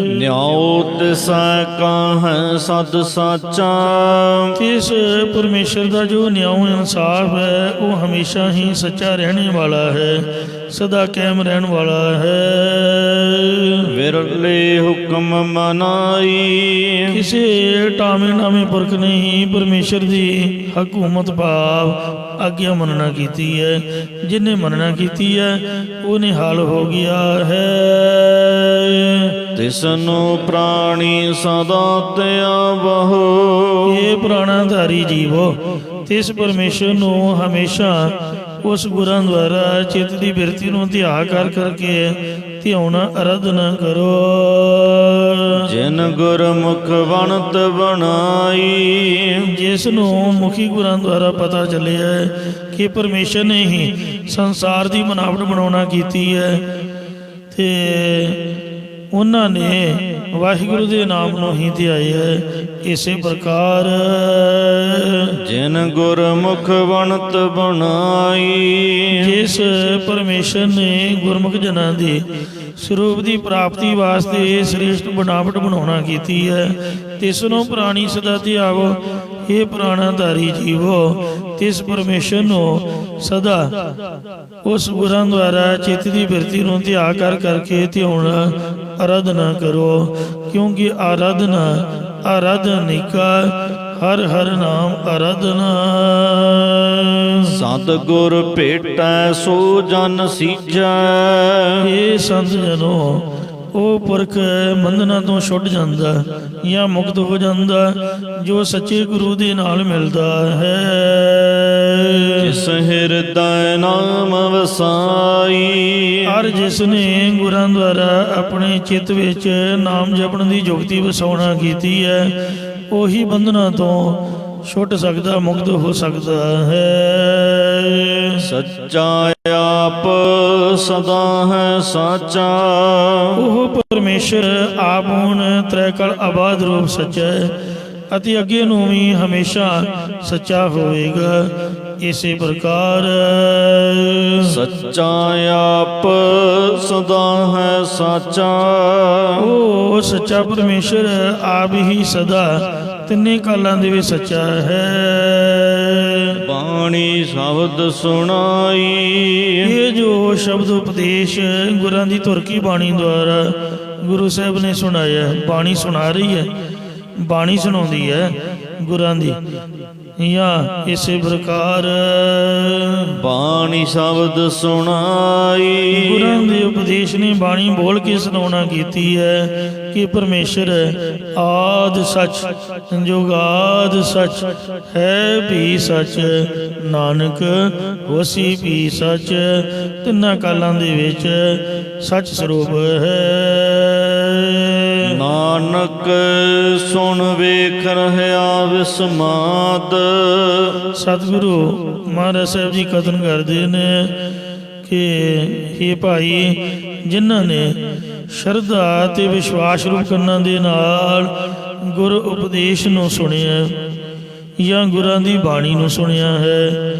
ਨਿਆਉ ਤਿਸੈ ਕਾਹੈ ਸਦ ਸਾਚਾ। ਇਸ ਪਰਮੇਸ਼ਰ ਦਾ ਜੋ ਨਿਆਂ ਇਨਸਾਫ ਹੈ ਉਹ ਹਮੇਸ਼ਾ ਹੀ ਸੱਚਾ ਰਹਿਣੇ ਵਾਲਾ ਹੈ, ਸਦਾ ਕਾਇਮ ਰਹਿਣ ਵਾਲਾ ਹੈ। ਵਿਰਲੇ ਹੁਕਮ ਮਨਾਈ। ਕਿਸੇ ਟਾਵੇਂ ਨਾਵੇਂ ਪੁਰਖ ਨੇ ਹੀ ਪਰਮੇਸ਼ਰ ਦੀ ਹਕੂਮਤ ਭਾਵ ਆਗਿਆ ਮੰਨਣਾ ਕੀਤੀ ਹੈ। ਜਿਹਨੇ ਮੰਨਣਾ ਕੀਤੀ ਹੈ ਉਹ ਨਿਹਾਲ ਹੋ ਗਿਆ ਹੈ। ਤਿਸਨੂੰ ਪ੍ਰਾਣੀ ਸਦਾ ਧਿਆਵਹੁ। ਇਹ ਪ੍ਰਾਣਾਧਾਰੀ ਜੀਵੋ ਤਿਸ ਪਰਮੇਸ਼ਰ ਨੂੰ ਹਮੇਸ਼ਾ ਉਸ ਗੁਰਾਂ ਦੁਆਰਾ ਚਿੱਤ ਦੀ ਬਿਰਤੀ ਨੂੰ ਧਿਆ ਕਰ ਕਰਕੇ ਧਿਆਉਣਾ ਅਰਾਧਨਾ ਕਰੋ। ਜਿਨ ਗੁਰਮੁਖ ਬਣਤ ਬਣਾਈ। ਜਿਸ ਨੂੰ ਮੁਖੀ ਗੁਰਾਂ ਦੁਆਰਾ ਪਤਾ ਚੱਲਿਆ ਕਿ ਪਰਮੇਸ਼ਰ ਨੇ ਹੀ ਸੰਸਾਰ ਦੀ ਬਣਾਵਟ ਬਣਾਉਣਾ ਕੀਤੀ ਹੈ ਤੇ ਉਹਨਾਂ ਨੇ ਵਾਹਿਗੁਰੂ ਦੇ ਨਾਮ ਨੂੰ ਹੀ ਧਿਆਇਆ। ਇਸੇ ਪ੍ਰਕਾਰ ਜਿਨ ਗੁਰਮੁਖ ਬਣਤ ਬਣਾਈ। ਜਿਸ ਪਰਮੇਸ਼ਰ ਨੇ ਗੁਰਮੁਖ ਜਨਾਂ ਦੀ ਸਰੂਪ ਦੀ ਪ੍ਰਾਪਤੀ ਵਾਸਤੇ ਸ੍ਰੇਸ਼ਟ ਬਣਾਵਟ ਬਣਾਉਣਾ ਕੀਤੀ ਹੈ ਤਿਸ ਨੂੰ ਪ੍ਰਾਣੀ ਸਦਾ ਧਿਆਵੋ। ਇਹ ਪ੍ਰਾਣਾਧਾਰੀ ਜੀਵੋ ਤਿਸ ਪਰਮੇਸ਼ਰ ਨੂੰ ਸਦਾ ਉਸ ਗੁਰਾਂ ਦੁਆਰਾ ਚਿੱਤ ਦੀ ਬਿਰਤੀ ਨੂੰ ਧਿਆ ਕਰ ਕਰਕੇ ਧਿਆਉਣਾ ਆਰਾਧਨਾ ਕਰੋ। ਕਿਉਂਕਿ ਆਰਾਧਨਿਕਾ ਹਰ ਹਰ ਨਾਮ ਆਰਾਧਨਾ। ਸਤਿਗੁਰ ਭੇਟੈ ਸੋ ਜਨ ਸੀਜੈ। ਇਹ ਸੰਤ ਜਨੋ ਉਹ ਪੁਰਖ ਬੰਧਨਾਂ ਤੋਂ ਛੁੱਟ ਜਾਂਦਾ ਜਾਂ ਮੁਕਤ ਹੋ ਜਾਂਦਾ ਜੋ ਸੱਚੇ ਗੁਰੂ ਦੇ ਨਾਲ ਮਿਲਦਾ ਹੈ। ਜਿਸ ਹਿਰਦੈ ਨਾਮ ਵਸਾਈ। ਹਰ ਜਿਸ ਨੇ ਗੁਰਾਂ ਦੁਆਰਾ ਆਪਣੇ ਚਿੱਤ ਵਿੱਚ ਨਾਮ ਜਪਣ ਦੀ ਜੁਗਤੀ ਵਸਾਉਣਾ ਕੀਤੀ ਹੈ ਉਹੀ ਬੰਧਨਾਂ ਤੋਂ ਛੁੱਟ ਸਕਦਾ ਮੁਕਤ ਹੋ ਸਕਦਾ ਹੈ। ਸੱਚਾ ਆਪ ਸਦਾ ਹੈ ਸਾਚਾ। ਉਹ ਪਰਮੇਸ਼ਰ ਆਪ ਹੁਣ ਤ੍ਰੈਕਲ ਆਬਾਦ ਰੂਪ ਸੱਚਾ ਹੈ ਅਤੇ ਅੱਗੇ ਨੂੰ ਵੀ ਹਮੇਸ਼ਾ ਸੱਚਾ ਹੋਵੇਗਾ। ਇਸੇ ਪ੍ਰਕਾਰ ਸੱਚਾ ਆਪ ਸਦਾ ਹੈ ਸਾਚਾ। ਉਹ ਸੱਚਾ ਪਰਮੇਸ਼ਰ ਆਪ ਹੀ ਸਦਾ ਤਿੰਨੇ ਕਾਲਾਂ ਦੇ ਵਿੱਚ ਸੱਚਾ ਹੈ। ਬਾਣੀ ਸ਼ਬਦ ਸੁਣਾਈ। ਇਹ ਜੋ ਸ਼ਬਦ ਉਪਦੇਸ਼ ਗੁਰਾਂ ਦੀ ਧੁਰ ਕੀ ਬਾਣੀ ਦੁਆਰਾ ਗੁਰੂ ਸਾਹਿਬ ਨੇ ਸੁਣਾਇਆ। ਬਾਣੀ ਸੁਣਾ ਰਹੀ ਹੈ, ਬਾਣੀ ਸੁਣਾਉਂਦੀ ਹੈ ਗੁਰਾਂ ਦੀ। ਜਾਂ ਇਸੇ ਪ੍ਰਕਾਰ ਬਾਣੀ ਸ਼ਬਦ ਸੁਣਾਈ। ਗੁਰਾਂ ਦੇ ਉਪਦੇਸ਼ ਨੇ ਬਾਣੀ ਬੋਲ ਕੇ ਸੁਣਾਉਣਾ ਕੀਤੀ ਹੈ ਕਿ ਪਰਮੇਸ਼ਰ ਆਦਿ ਸੱਚ ਜੁਗਾਦ ਸੱਚ ਹੈ ਵੀ ਸੱਚ ਨਾਨਕ ਹੋਸੀ ਵੀ ਸੱਚ। ਤਿੰਨਾਂ ਕਾਲਾਂ ਦੇ ਵਿੱਚ ਸੱਚ ਸਰੂਪ ਹੈ। ਨਾਨਕ ਸੁਣ ਵੇਖ ਰਹਿਆ ਵਿਸਮਾਦ। ਸਤਿਗੁਰੂ ਮਹਾਰਾਜ ਸਾਹਿਬ ਜੀ ਕਥਨ ਕਰਦੇ ਨੇ ਕਿ ਇਹ ਭਾਈ ਜਿਨ੍ਹਾਂ ਨੇ ਸ਼ਰਧਾ ਤੇ ਵਿਸ਼ਵਾਸ ਰੂਪ ਕੰਨਾਂ ਦੇ ਨਾਲ ਗੁਰ ਉਪਦੇਸ਼ ਨੂੰ ਸੁਣਿਆ ਜਾਂ ਗੁਰਾਂ ਦੀ ਬਾਣੀ ਨੂੰ ਸੁਣਿਆ ਹੈ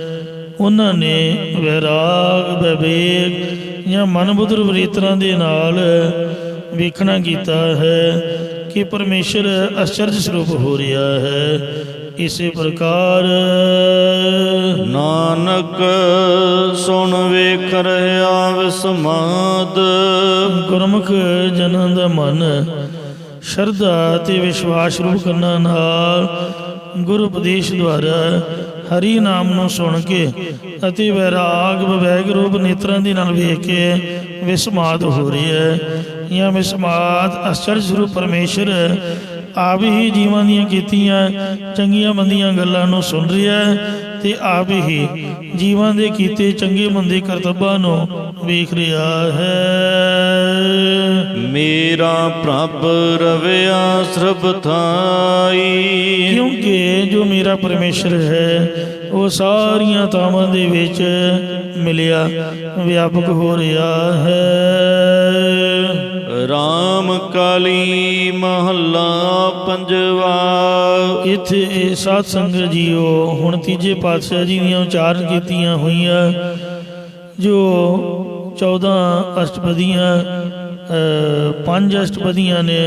ਉਹਨਾਂ ਨੇ ਵੈਰਾਗ ਵਿਵੇਕ ਜਾਂ ਮਨ ਬੁੱਧ ਵਿਰੀਤਰਾਂ ਦੇ ਨਾਲ ਵੇਖਣਾ ਕੀਤਾ ਹੈ ਕਿ ਪਰਮੇਸ਼ਰ ਅਚਰਜ ਸਰੂਪ ਹੋ ਰਿਹਾ ਹੈ। ਇਸੇ ਪ੍ਰਕਾਰ ਨਾਨਕ ਸੁਣ ਵੇਖ ਰਹਿਆ ਵਿਸਮਾਦ। ਗੁਰਮੁਖ ਜਨਾਂ ਦਾ ਮਨ ਸ਼ਰਧਾ ਤੇ ਵਿਸ਼ਵਾਸ ਰੂਪ ਕੰਨਾਂ ਨਾਲ ਗੁਰੂ ਉਪਦੇਸ਼ ਦੁਆਰਾ ਹਰੀ ਨਾਮ ਨੂੰ ਸੁਣ ਕੇ ਅਤੇ ਵੈਰਾਗ ਵਿਵੇਕ ਰੂਪ ਨੇਤਰਾਂ ਦੇ ਨਾਲ ਵੇਖ ਕੇ ਵਿਸਮਾਦ ਹੋ ਰਿਹਾ ਹੈ। ਜਾਂ ਵਿਸਮਾਦ ਅਚਰਜ ਸਰੂਪ ਪਰਮੇਸ਼ਰ ਆਪ ਹੀ ਜੀਵਾਂ ਦੀਆਂ ਕੀਤੀਆਂ ਚੰਗੀਆਂ ਮੰਦੀਆਂ ਗੱਲਾਂ ਨੂੰ ਸੁਣ ਰਿਹਾ ਤੇ ਆਪ ਹੀ ਜੀਵਾਂ ਦੇ ਕੀਤੇ ਚੰਗੇ ਮੰਦੇ ਕਰਤੱਵਾਂ ਨੂੰ ਵੇਖ ਰਿਹਾ ਹੈ। ਮੇਰਾ ਪ੍ਰਭ ਰਵਿਆ ਸਰਬ ਥਾਈ। ਕਿਉਂਕਿ ਜੋ ਮੇਰਾ ਪਰਮੇਸ਼ਰ ਹੈ ਉਹ ਸਾਰੀਆਂ ਥਾਵਾਂ ਦੇ ਵਿੱਚ ਮਿਲਿਆ ਵਿਆਪਕ ਹੋ ਰਿਹਾ ਹੈ। ਰਾਮ ਕਾਲੀ ਮਹੱਲਾ ਪੰਜਵਾ। ਇੱਥੇ ਸਾਧ ਸੰਗਤ ਜੀਓ ਹੁਣ ਤੀਜੇ ਪਾਤਸ਼ਾਹ ਜੀ ਦੀਆਂ ਉਚਾਰਨ ਕੀਤੀਆਂ ਹੋਈਆਂ ਜੋ 14 ਅਸ਼ਟਪਦੀਆਂ 5 ਅਸ਼ਟਪਦੀਆਂ ਨੇ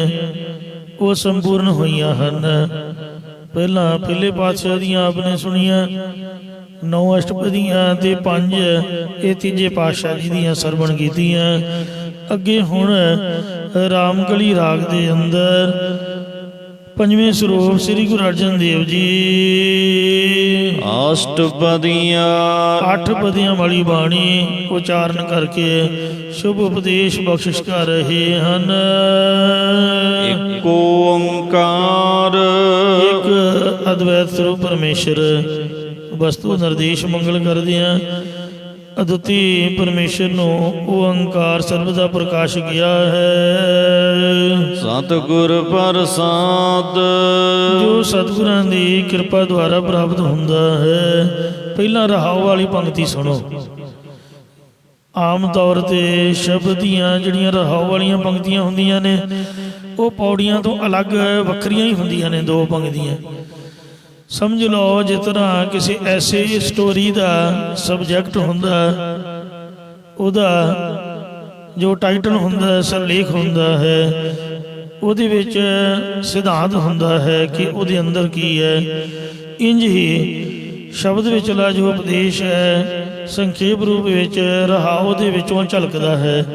ਉਹ ਸੰਪੂਰਨ ਹੋਈਆਂ ਹਨ। ਪਹਿਲਾਂ ਪਹਿਲੇ ਪਾਤਸ਼ਾਹ ਦੀਆਂ ਆਪਨੇ ਸੁਣੀਆਂ 9 ਅਸ਼ਟਪਦੀਆਂ ਤੇ 5 ਇਹ ਤੀਜੇ ਪਾਤਸ਼ਾਹ ਜੀ ਦੀਆਂ ਸਰਵਣ ਕੀਤੀਆਂ। ਅੱਗੇ ਹੁਣ ਰਾਮਕਲੀ ਰਾਗ ਦੇ ਅੰਦਰ ਪੰਜਵੇਂ ਸਰੂਪ ਸ੍ਰੀ ਗੁਰੂ ਅਰਜਨ ਦੇਵ ਜੀ। ਅਸ਼ਟਪਦੀਆਂ 8 ਪਦੀਆਂ ਵਾਲੀ ਬਾਣੀ ਉਚਾਰਨ ਕਰਕੇ ਸ਼ੁਭ ਉਪਦੇਸ਼ ਬਖਸ਼ਿਸ਼ ਕਰ ਰਹੇ ਹਨ। ਏਕ ਓੰਕਾਰ ਇੱਕ ਅਦਵੈਤ ਸਰੂਪ ਪਰਮੇਸ਼ਰ ਵਸਤੂ ਨਿਰਦੇਸ਼ ਮੰਗਲ ਕਰਦਿਆਂ ਅਦੁੱਤੀ ਪਰਮੇਸ਼ਰ ਨੂੰ ਓੰਕਾਰ ਸਰਬ ਦਾ ਪ੍ਰਕਾਸ਼ ਗਿਆ ਹੈ। ਸਤਿਗੁਰ ਪ੍ਰਸਾਦ ਜੋ ਸਤਿਗੁਰਾਂ ਦੀ ਕਿਰਪਾ ਦੁਆਰਾ ਪ੍ਰਾਪਤ ਹੁੰਦਾ ਹੈ। ਪਹਿਲਾਂ ਰਹਾਉ ਵਾਲੀ ਪੰਕਤੀ ਸੁਣੋ। ਆਮ ਤੌਰ 'ਤੇ ਸ਼ਬਦ ਦੀਆਂ ਜਿਹੜੀਆਂ ਰਹਾਉ ਵਾਲੀਆਂ ਪੰਕਤੀਆਂ ਹੁੰਦੀਆਂ ਨੇ ਉਹ ਪੌੜੀਆਂ ਤੋਂ ਅਲੱਗ ਵੱਖਰੀਆਂ ਹੀ ਹੁੰਦੀਆਂ ਨੇ, 2 ਪੰਕਤੀਆਂ। ਸਮਝ ਲਓ ਜਿਸ ਤਰ੍ਹਾਂ ਕਿਸੇ ਐਸੇ ਸਟੋਰੀ ਦਾ ਸਬਜੈਕਟ ਹੁੰਦਾ, ਉਹਦਾ ਜੋ ਟਾਈਟਲ ਹੁੰਦਾ, ਸਿਰਲੇਖ ਹੁੰਦਾ ਹੈ, ਉਹਦੇ ਵਿੱਚ ਸਿਧਾਂਤ ਹੁੰਦਾ ਹੈ ਕਿ ਉਹਦੇ ਅੰਦਰ ਕੀ ਹੈ। ਇੰਝ ਹੀ ਸ਼ਬਦ ਵਿਚਲਾ ਜੋ ਉਪਦੇਸ਼ ਹੈ ਸੰਖੇਪ ਰੂਪ ਵਿੱਚ ਰਹਾਉ ਦੇ ਵਿੱਚੋਂ ਝਲਕਦਾ ਹੈ।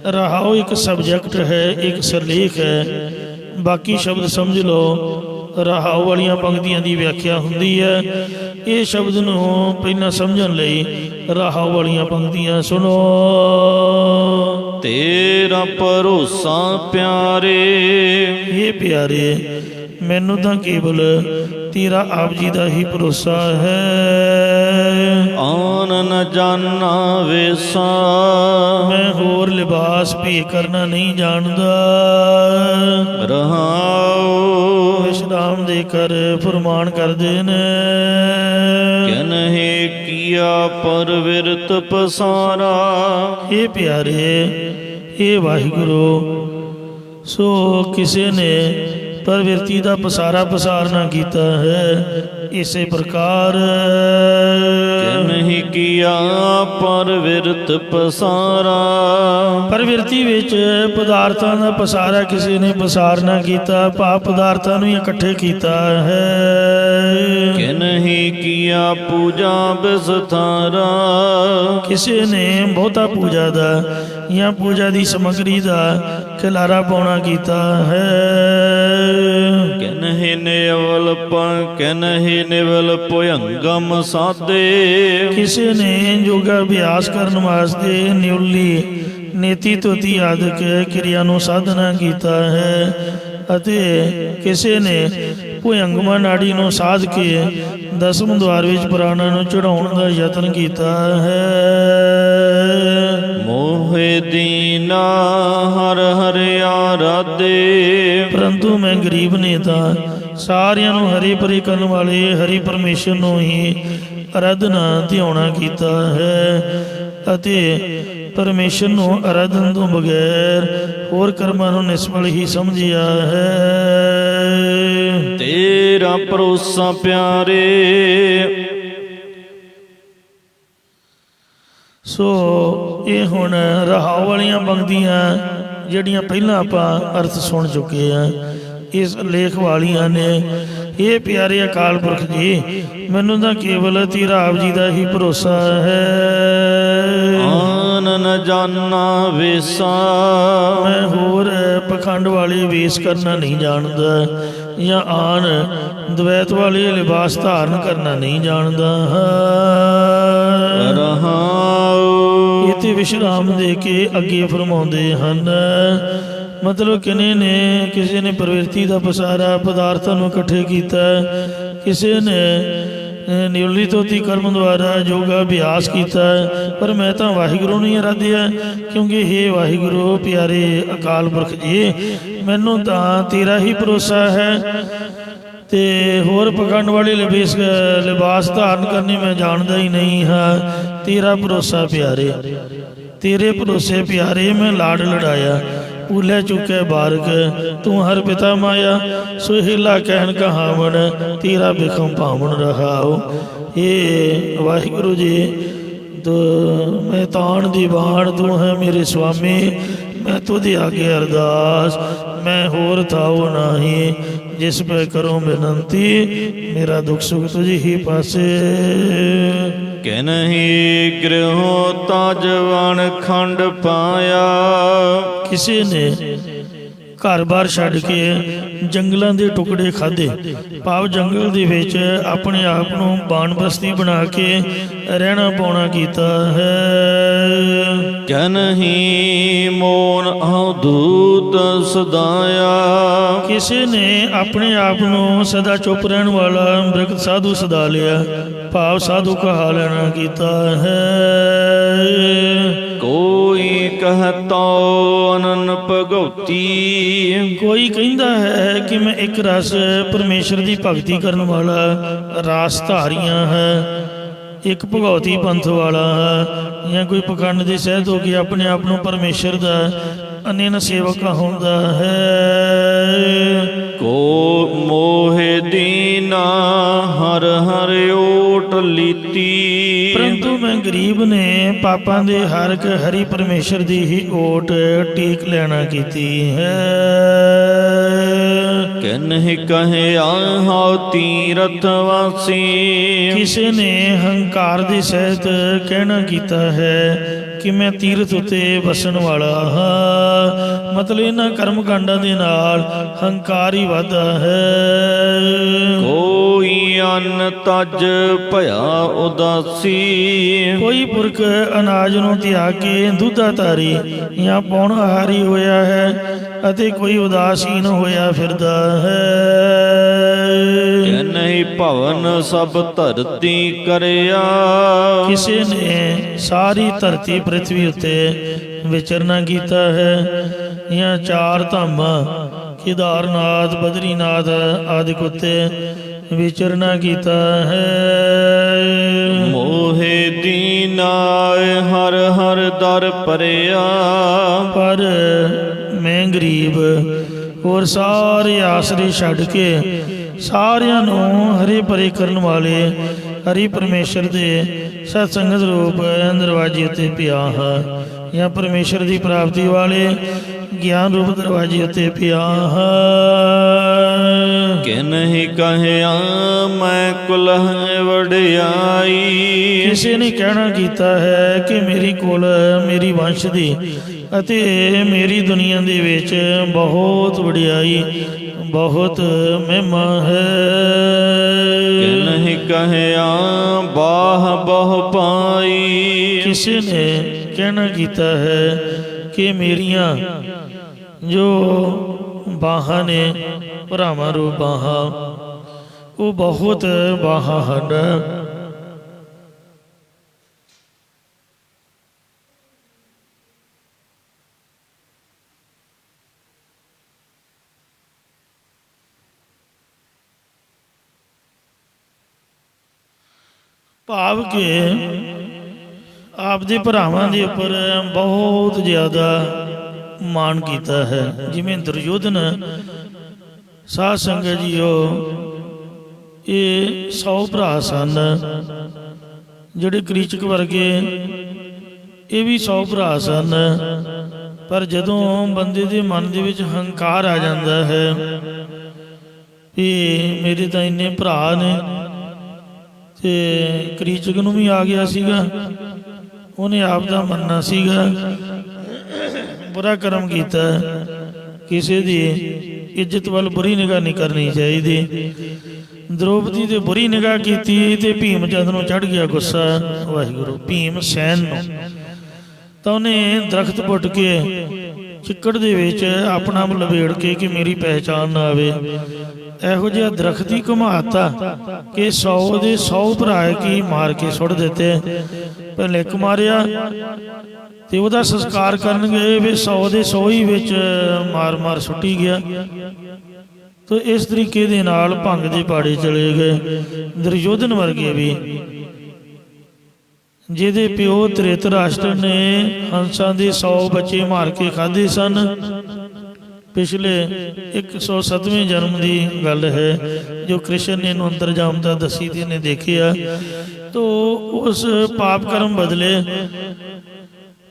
ਰਹਾਉ ਇੱਕ ਸਬਜੈਕਟ ਹੈ, ਇੱਕ ਸਿਰਲੇਖ ਹੈ। ਬਾਕੀ ਸ਼ਬਦ ਸਮਝ ਲਓ ਰਹਾਉ ਵਾਲੀਆਂ ਪੰਕਤੀਆਂ ਦੀ ਵਿਆਖਿਆ ਹੁੰਦੀ ਹੈ। ਇਹ ਸ਼ਬਦ ਨੂੰ ਪਹਿਲਾਂ ਸਮਝਣ ਲਈ ਰਹਾਉ ਵਾਲੀਆਂ ਪੰਕਤੀਆਂ ਸੁਣੋ। ਤੇਰਾ ਭਰੋਸਾ ਪਿਆਰੇ, ਇਹ ਪਿਆਰੇ ਮੈਨੂੰ ਤਾਂ ਕੇਵਲ ਤੇਰਾ ਆਪ ਜੀ ਦਾ ਹੀ ਭਰੋਸਾ ਹੈ। ਆਨ ਨ ਜਾਣਾ ਵੇਸਾ, ਮੈਂ ਹੋਰ ਲਿਬਾਸ ਭੇ ਕਰਨਾ ਨਹੀਂ ਜਾਣਦਾ। ਰਹਾਉ ਵਿਸ਼ਰਾਮ ਦੇ ਕਰ ਫਰਮਾਨ ਕਰਦੇ ਨੇ। ਕਨਹਿ ਕੀਆ ਪਰਵਿਰਤ ਪਸਾਰਾ, ਇਹ ਪਿਆਰੇ ਇਹ ਵਾਹਿਗੁਰੂ ਸੋ ਕਿਸੇ ਨੇ ਪ੍ਰਵਿਰਤੀ ਦਾ ਪਸਾਰ ਨਾ ਕੀਤਾ ਹੈ। ਇਸੇ ਪ੍ਰਕਾਰ ਕਨਹਿ ਕੀਆ ਪਰਵਿਰਤ ਪਸਾਰਾ, ਪ੍ਰਵਿਰਤੀ ਵਿੱਚ ਪਦਾਰਥਾਂ ਦਾ ਪਸਾਰਾ ਕਿਸੇ ਨੇ ਪਸਾਰ ਨਾ ਕੀਤਾ, ਭਾਵ ਪਦਾਰਥਾਂ ਨੂੰ ਇਕੱਠੇ ਕੀਤਾ ਹੈ। ਕਨਹਿ ਕੀਆ ਪੂਜਾ ਬਿਸਥਾਰਾ, ਕਿਸੇ ਨੇ ਬਹੁਤਾ ਪੂਜਾ ਦਾ ਜਾਂ ਪੂਜਾ ਦੀ ਸਮੱਗਰੀ ਦਾ ਖਿਲਾਰਾ ਪਾਉਣਾ ਕੀਤਾ ਹੈ। ਕਨਹਿ ਨਿਵਲ ਕਨਹਿ ਨਿਵਲ ਭੁਯੰਗਮ ਸਾਧੇ, ਕਿਸੇ ਨੇ ਯੋਗਾ ਅਭਿਆਸ ਕਰਨ ਵਾਸਤੇ ਨਿਉਲੀ ਨੇਤੀ ਤੋਤੀ ਆਦਿਕ ਕਿਰਿਆ ਨੂੰ ਸਾਧਨਾ ਕੀਤਾ ਹੈ। ਅਤੇ ਕਿਸੇ ਨੇ ਭੁਯੰਗਮਾ ਨਾੜੀ ਨੂੰ ਸਾਧ ਕੇ 10ਵੇਂ ਦੁਆਰ ਵਿੱਚ ਪ੍ਰਾਣਾਂ ਨੂੰ ਚੜਾਉਣ ਦਾ ਯਤਨ ਕੀਤਾ ਹੈ। ਮੋਹਿ ਦੀਨਾ ਹਰ ਹਰਿ ਆਰਾਧੇ, ਪਰੰਤੂ ਮੈਂ ਗਰੀਬ ਨੇ ਤਾਂ ਸਾਰਿਆਂ ਨੂੰ ਹਰੀ ਭਰੀ ਕਰਨ ਵਾਲੇ ਹਰੀ ਪਰਮੇਸ਼ਰ ਨੂੰ ਹੀ ਆਰਾਧਨਾ ਧਿਆਉਣਾ ਕੀਤਾ ਹੈ। ਅਤੇ ਪਰਮੇਸ਼ਰ ਨੂੰ ਆਰਾਧਨ ਤੋਂ ਬਗੈਰ ਹੋਰ ਕਰਮਾਂ ਨੂੰ ਨਿਸਫਲ ਹੀ ਸਮਝਿਆ ਹੈ। ਤੇਰਾ ਭਰੋਸਾ ਪਿਆਰੇ, ਸੋ ਇਹ ਹੁਣ ਰਹਾਉ ਵਾਲੀਆਂ ਪੰਕਤੀਆਂ ਜਿਹੜੀਆਂ ਪਹਿਲਾਂ ਆਪਾਂ ਅਰਥ ਸੁਣ ਚੁੱਕੇ ਆ, ਇਸ ਲੇਖ ਵਾਲੀਆਂ ਨੇ। ਇਹ ਪਿਆਰੇ ਅਕਾਲ ਪੁਰਖ ਜੀ ਮੈਨੂੰ ਤਾਂ ਕੇਵਲ ਤੇਰਾ ਆਪ ਜੀ ਦਾ ਹੀ ਭਰੋਸਾ ਹੈ। ਆਨ ਨ ਜਾਣਾ ਵੇਸਾ, ਮੈਂ ਹੋਰ ਪਖੰਡ ਵਾਲੇ ਵੇਸ ਕਰਨਾ ਨਹੀਂ ਜਾਣਦਾ, ਜਾਂ ਆਨ ਦਵੈਤ ਵਾਲੇ ਲਿਬਾਸ ਧਾਰਨ ਕਰਨਾ ਨਹੀਂ ਜਾਣਦਾ। ਰਹਾਉ ਇਥੇ ਵਿਸ਼ਰਾਮ ਦੇ ਕੇ ਅੱਗੇ ਫਰਮਾਉਂਦੇ ਹਨ। ਮਤਲਬ ਕਿਸੇ ਨੇ ਪ੍ਰਵਿਰਤੀ ਦਾ ਪਸਾਰਾ ਪਦਾਰਥਾਂ ਨੂੰ ਇਕੱਠੇ ਕੀਤਾ, ਕਿਸੇ ਨੇ ਨਿਉਲੀ ਤੋਤੀ ਕਰਮ ਦੁਆਰਾ ਯੋਗਾ ਅਭਿਆਸ ਕੀਤਾ, ਪਰ ਮੈਂ ਤਾਂ ਵਾਹਿਗੁਰੂ ਨੂੰ ਹੀ ਆਰਾਧਿਆ। ਕਿਉਂਕਿ ਹੇ ਵਾਹਿਗੁਰੂ ਪਿਆਰੇ ਅਕਾਲ ਪੁਰਖ ਜੀ ਮੈਨੂੰ ਤਾਂ ਤੇਰਾ ਹੀ ਭਰੋਸਾ ਹੈ, ਤੇ ਹੋਰ ਪਖੰਡ ਵਾਲੇ ਲਿਬਾਸ ਧਾਰਨ ਕਰਨੇ ਮੈਂ ਜਾਣਦਾ ਹੀ ਨਹੀਂ ਹਾਂ। ਤੇਰਾ ਭਰੋਸਾ ਪਿਆਰੇ, ਤੇਰੇ ਭਰੋਸੇ ਪਿਆਰੇ ਮੈਂ ਲਾਡ ਲੜਾਇਆ। ਭੁੱਲੇ ਚੁੱਕੇ ਬਾਰਕ ਤੂੰ ਹਰ ਪਿਤਾ ਮਾਇਆ, ਸੁਹੇਲਾ ਕਹਿਣ ਕਹਾਵਣ ਤੇਰਾ ਬਿਖਮ ਭਾਵਨ ਰਹਾਓ। ਇਹ ਵਾਹਿਗੁਰੂ ਜੀ ਮੈਂ ਤਾਣ ਦੀ ਬਾਣ ਤੂੰ ਹੈ ਮੇਰੇ ਸੁਆਮੀ, ਮੈਂ ਤੁਧ ਆਗੇ ਅਰਦਾਸ ਮੈਂ ਹੋਰ ਥਾਉ ਨਹੀਂ। ਜਿਸ ਪੈ ਕਰੋ ਬੇਨੰਤੀ ਮੇਰਾ ਦੁੱਖ ਸੁਖ ਤੁਝ ਹੀ ਪਾਸੇ। ਕਨਹਿ ਗ੍ਰਹਿ ਤਾਜਵਨ ਖੰਡ ਪਾਇਆ, ਕਿਸੇ ਨੇ ਘਰ-ਬਾਰ ਛੱਡ ਕੇ ਜੰਗਲਾਂ ਦੇ ਟੁਕੜੇ ਖਾਧੇ। ਭਾਵ ਜੰਗਲ ਦੇ ਵਿੱਚ ਆਪਣੇ ਆਪ ਨੂੰ ਬਾਣਬਸਤੀ ਬਣਾ ਕੇ ਰਹਿਣਾ ਪਾਉਣਾ ਕੀਤਾ ਹੈ। ਕਨਹੀ ਮੋਨ ਅਵਧੂਤ ਸਦਾਇਆ। ਕਿਸੇ ਨੇ ਆਪਣੇ ਆਪ ਨੂੰ ਸਦਾ ਚੁੱਪ ਰਹਿਣ ਵਾਲਾ ਬ੍ਰਿਹਤ ਸਾਧੂ ਸਦਾ ਲਿਆ, ਭਾਵ ਸਾਧੂ ਕਹਾ ਲੈਣਾ ਕੀਤਾ ਹੈ। ਕੋਈ ਕਹਤੋ ਅਨਨ ਭਗਉਤੀ। ਕੋਈ ਕਹਿੰਦਾ ਹੈ ਕਿ ਮੈਂ ਇੱਕ ਰਸ ਪਰਮੇਸ਼ਰ ਦੀ ਭਗਤੀ ਕਰਨ ਵਾਲਾ ਰਾਸ ਧਾਰੀਆਂ ਹੈ, ਇੱਕ ਭਗਉਤੀ ਪੰਥ ਵਾਲਾ ਹੈ। ਜਾਂ ਕੋਈ ਪਖੰਡ ਦੀ ਸਹਿਤ ਹੋ ਕੇ ਆਪਣੇ ਆਪ ਨੂੰ ਪਰਮੇਸ਼ਰ ਦਾ ਅਨੇਨ ਸੇਵਕ ਹੁੰਦਾ ਹੈ। ਕੋ ਮੋਹਿ ਦੀਨਾ ਹਰ ਹਰ ਓਟ ਲੀਤੀ। ਪਰੰਤੂ ਮੈਂ ਗਰੀਬ ਨੇ ਪਾਪਾਂ ਦੇ ਹਰਕ ਹਰੀ ਪਰਮੇਸ਼ਰ ਦੀ ਹੀ ਓਟ ਟੀਕ ਲੈਣਾ ਕੀਤੀ ਹੈ। ਕਿਨਹਿ ਕਹਿ ਆਹੋ ਤੀਰਥ ਵਾਸੀ। ਕਿਸੇ ਨੇ ਹੰਕਾਰ ਦੇ ਸਹਿਤ ਕਹਿਣਾ ਕੀਤਾ ਹੈ ਕਿ ਮੈਂ ਤੀਰਥ ਉਤੇ ਵਸਣ ਵਾਲਾ ਹਾਂ। ਮਤਲਬ ਇਹਨਾਂ ਕਰਮ ਕਾਂਡਾਂ ਦੇ ਨਾਲ ਹੰਕਾਰ ਹੀ ਵੱਧਦਾ ਹੈ। ਕੋਈ ਅੰਨ ਤਜ ਭਇਆ ਉਦਾਸੀ। ਕੋਈ ਪੁਰਖ ਅਨਾਜ ਨੂੰ ਤਿਆਗ ਕੇ ਦੁੱਧਾ ਧਾਰੀ ਜਾਂ ਪੌਣ ਆਹਾਰੀ ਹੋਇਆ ਹੈ ਅਤੇ ਕੋਈ ਉਦਾਸੀਨ ਹੋਇਆ ਫਿਰਦਾ ਹੈ। ਨਹੀਂ ਭਵਨ ਸਭ ਧਰਤੀ ਕਰਿਆ। ਕਿਸੇ ਨੇ ਸਾਰੀ ਧਰਤੀ ਪ੍ਰਿਥਵੀ ਉੱਤੇ ਵਿਚਰਨਾ ਕੀਤਾ ਹੈ। ਜਾਂ ਚਾਰ ਧਾਮਾਂ ਕੇਦਾਰਨਾਥ ਬਦਰੀਨਾਥ ਆਦਿ ਉੱਤੇ ਵਿਚਰਨਾ ਕੀਤਾ ਹੈ। ਮੋਹਿ ਦੀਨਾਏ ਹਰ ਹਰ ਦਰ ਭਰਿਆ। ਪਰ ਮੈਂ ਗਰੀਬ ਹੋਰ ਸਾਰੇ ਆਸਰੇ ਛੱਡ ਕੇ ਸਾਰਿਆਂ ਨੂੰ ਹਰੇ ਭਰੇ ਕਰਨ ਵਾਲੇ ਹਰੀ ਪਰਮੇਸ਼ਰ ਦੇ ਸਤ ਸੰਗਤ ਰੂਪ ਦਰਵਾਜ਼ੇ ਉੱਤੇ ਪਿਆ ਹਾਂ। ਜਾਂ ਪਰਮੇਸ਼ਰ ਦੀ ਪ੍ਰਾਪਤੀ ਵਾਲੇ ਗਿਆਨ ਰੂਪ ਦਰਵਾਜ਼ੇ ਉੱਤੇ ਪਿਆ ਹਾਂ। ਕਿਨਹਿ ਕਹਿਆ ਮੈਂ ਕੁਲਹਿ ਵਡਿਆਈ। ਕਿਸੇ ਨੇ ਕਹਿਣਾ ਕੀਤਾ ਹੈ ਕਿ ਮੇਰੀ ਕੁਲ ਮੇਰੀ ਵੰਸ਼ ਦੀ ਅਤੇ ਮੇਰੀ ਦੁਨੀਆ ਦੇ ਵਿੱਚ ਬਹੁਤ ਵਡਿਆਈ ਬਹੁਤ ਮਹਿਮਾ ਹੈ। ਕਿਨਹਿ ਕਹਿਆ ਬਾਹ ਬਹੁ ਪਾਈ। ਕਿਸੇ ਨੇ ਕਹਿਣਾ ਕੀਤਾ ਹੈ ਕਿ ਮੇਰੀਆਂ ਜੋ ਬਾਹਾਂ ਨੇ ਭਰਾਵਾਂ ਰੂਪ ਬਾਹਾਂ ਉਹ ਬਹੁਤ ਬਾਹਾਂ ਹਨ। ਭਾਵ ਕਿ ਆਪਦੇ ਭਰਾਵਾਂ ਦੇ ਉੱਪਰ ਬਹੁਤ ਜ਼ਿਆਦਾ ਮਾਣ ਕੀਤਾ ਹੈ। ਜਿਵੇਂ ਦੁਰਯੋਧਨ ਸਾਧ ਸੰਗਤ ਜੀਓ ਇਹ 100 ਭਰਾ ਸਨ। ਜਿਹੜੇ ਕ੍ਰੀਚਕ ਵਰਗੇ ਇਹ ਵੀ 100 ਭਰਾ ਸਨ। ਪਰ ਜਦੋਂ ਬੰਦੇ ਦੇ ਮਨ ਦੇ ਵਿੱਚ ਹੰਕਾਰ ਆ ਜਾਂਦਾ ਹੈ ਵੀ ਮੇਰੇ ਤਾਂ ਇੰਨੇ ਭਰਾ ਨੇ, ਤੇ ਕ੍ਰੀਚਕ ਨੂੰ ਵੀ ਆ ਗਿਆ ਸੀਗਾ, ਉਹਨੇ ਆਪ ਦਾ ਮੰਨਣਾ ਸੀਗਾ ਬੁਰਾ ਕਰਮ ਕੀਤਾ। ਕਿਸੇ ਦੀ ਇੱਜ਼ਤ ਵੱਲ ਬੁਰੀ ਨਿਗਾਹ ਨਹੀਂ ਕਰਨੀ ਚਾਹੀਦੀ। ਦ੍ਰੋਪਦੀ ਤੇ ਬੁਰੀ ਨਿਗਾਹ ਕੀਤੀ ਤੇ ਭੀਮ ਚੰਦ ਨੂੰ ਚੜ੍ਹ ਗਿਆ ਗੁੱਸਾ ਵਾਹਿਗੁਰੂ ਭੀਮ ਸੈਨ ਨੂੰ। ਤਾਂ ਉਹਨੇ ਦਰਖਤ ਪੁੱਟ ਕੇ ਚਿੱਕੜ ਦੇ ਵਿੱਚ ਆਪਣਾ ਲਪੇੜ ਕੇ ਕਿ ਮੇਰੀ ਪਹਿਚਾਣ ਨਾ ਆਵੇ, ਇਹੋ ਜਿਹਾ ਦਰਖਤ ਹੀ ਘੁਮਾਤਾ ਕਿ 100 ਦੇ 100 ਭਰਾ ਕੀ ਮਾਰ ਕੇ ਸੁੱਟ ਦਿੱਤੇ। ਪਹਿਲੇ ਇੱਕ ਮਾਰਿਆ ਤੇ ਉਹਦਾ ਸੰਸਕਾਰ ਕਰਨ ਗਏ ਵੀ 100 ਦੇ 100 ਹੀ ਵਿੱਚ ਮਾਰ ਮਾਰ ਸੁੱਟੀ ਗਿਆ। ਤੋ ਇਸ ਤਰੀਕੇ ਦੇ ਨਾਲ ਭੰਗ ਦੇ ਪਾੜੇ ਚਲੇ ਗਏ। ਦੁਰਯੋਧਨ ਵਰਗੇ ਵੀ ਜਿਹਦੇ ਪਿਓ ਧ੍ਰਿਤਰਾਸ਼ਟਰ ਨੇ ਹੰਸਾਂ ਦੇ 100 ਬੱਚੇ ਮਾਰ ਕੇ ਖਾਧੇ ਸਨ। ਪਿਛਲੇ 107ਵੇਂ ਜਨਮ ਦੀ ਗੱਲ ਹੈ ਜੋ ਕ੍ਰਿਸ਼ਨ ਨੇ ਇਹਨੂੰ ਅੰਤਰਜਾਮਤਾ ਦੱਸੀ ਤੇ ਇਹਨੇ ਦੇਖਿਆ। ਤੋ ਉਸ ਪਾਪ ਕਰਮ ਬਦਲੇ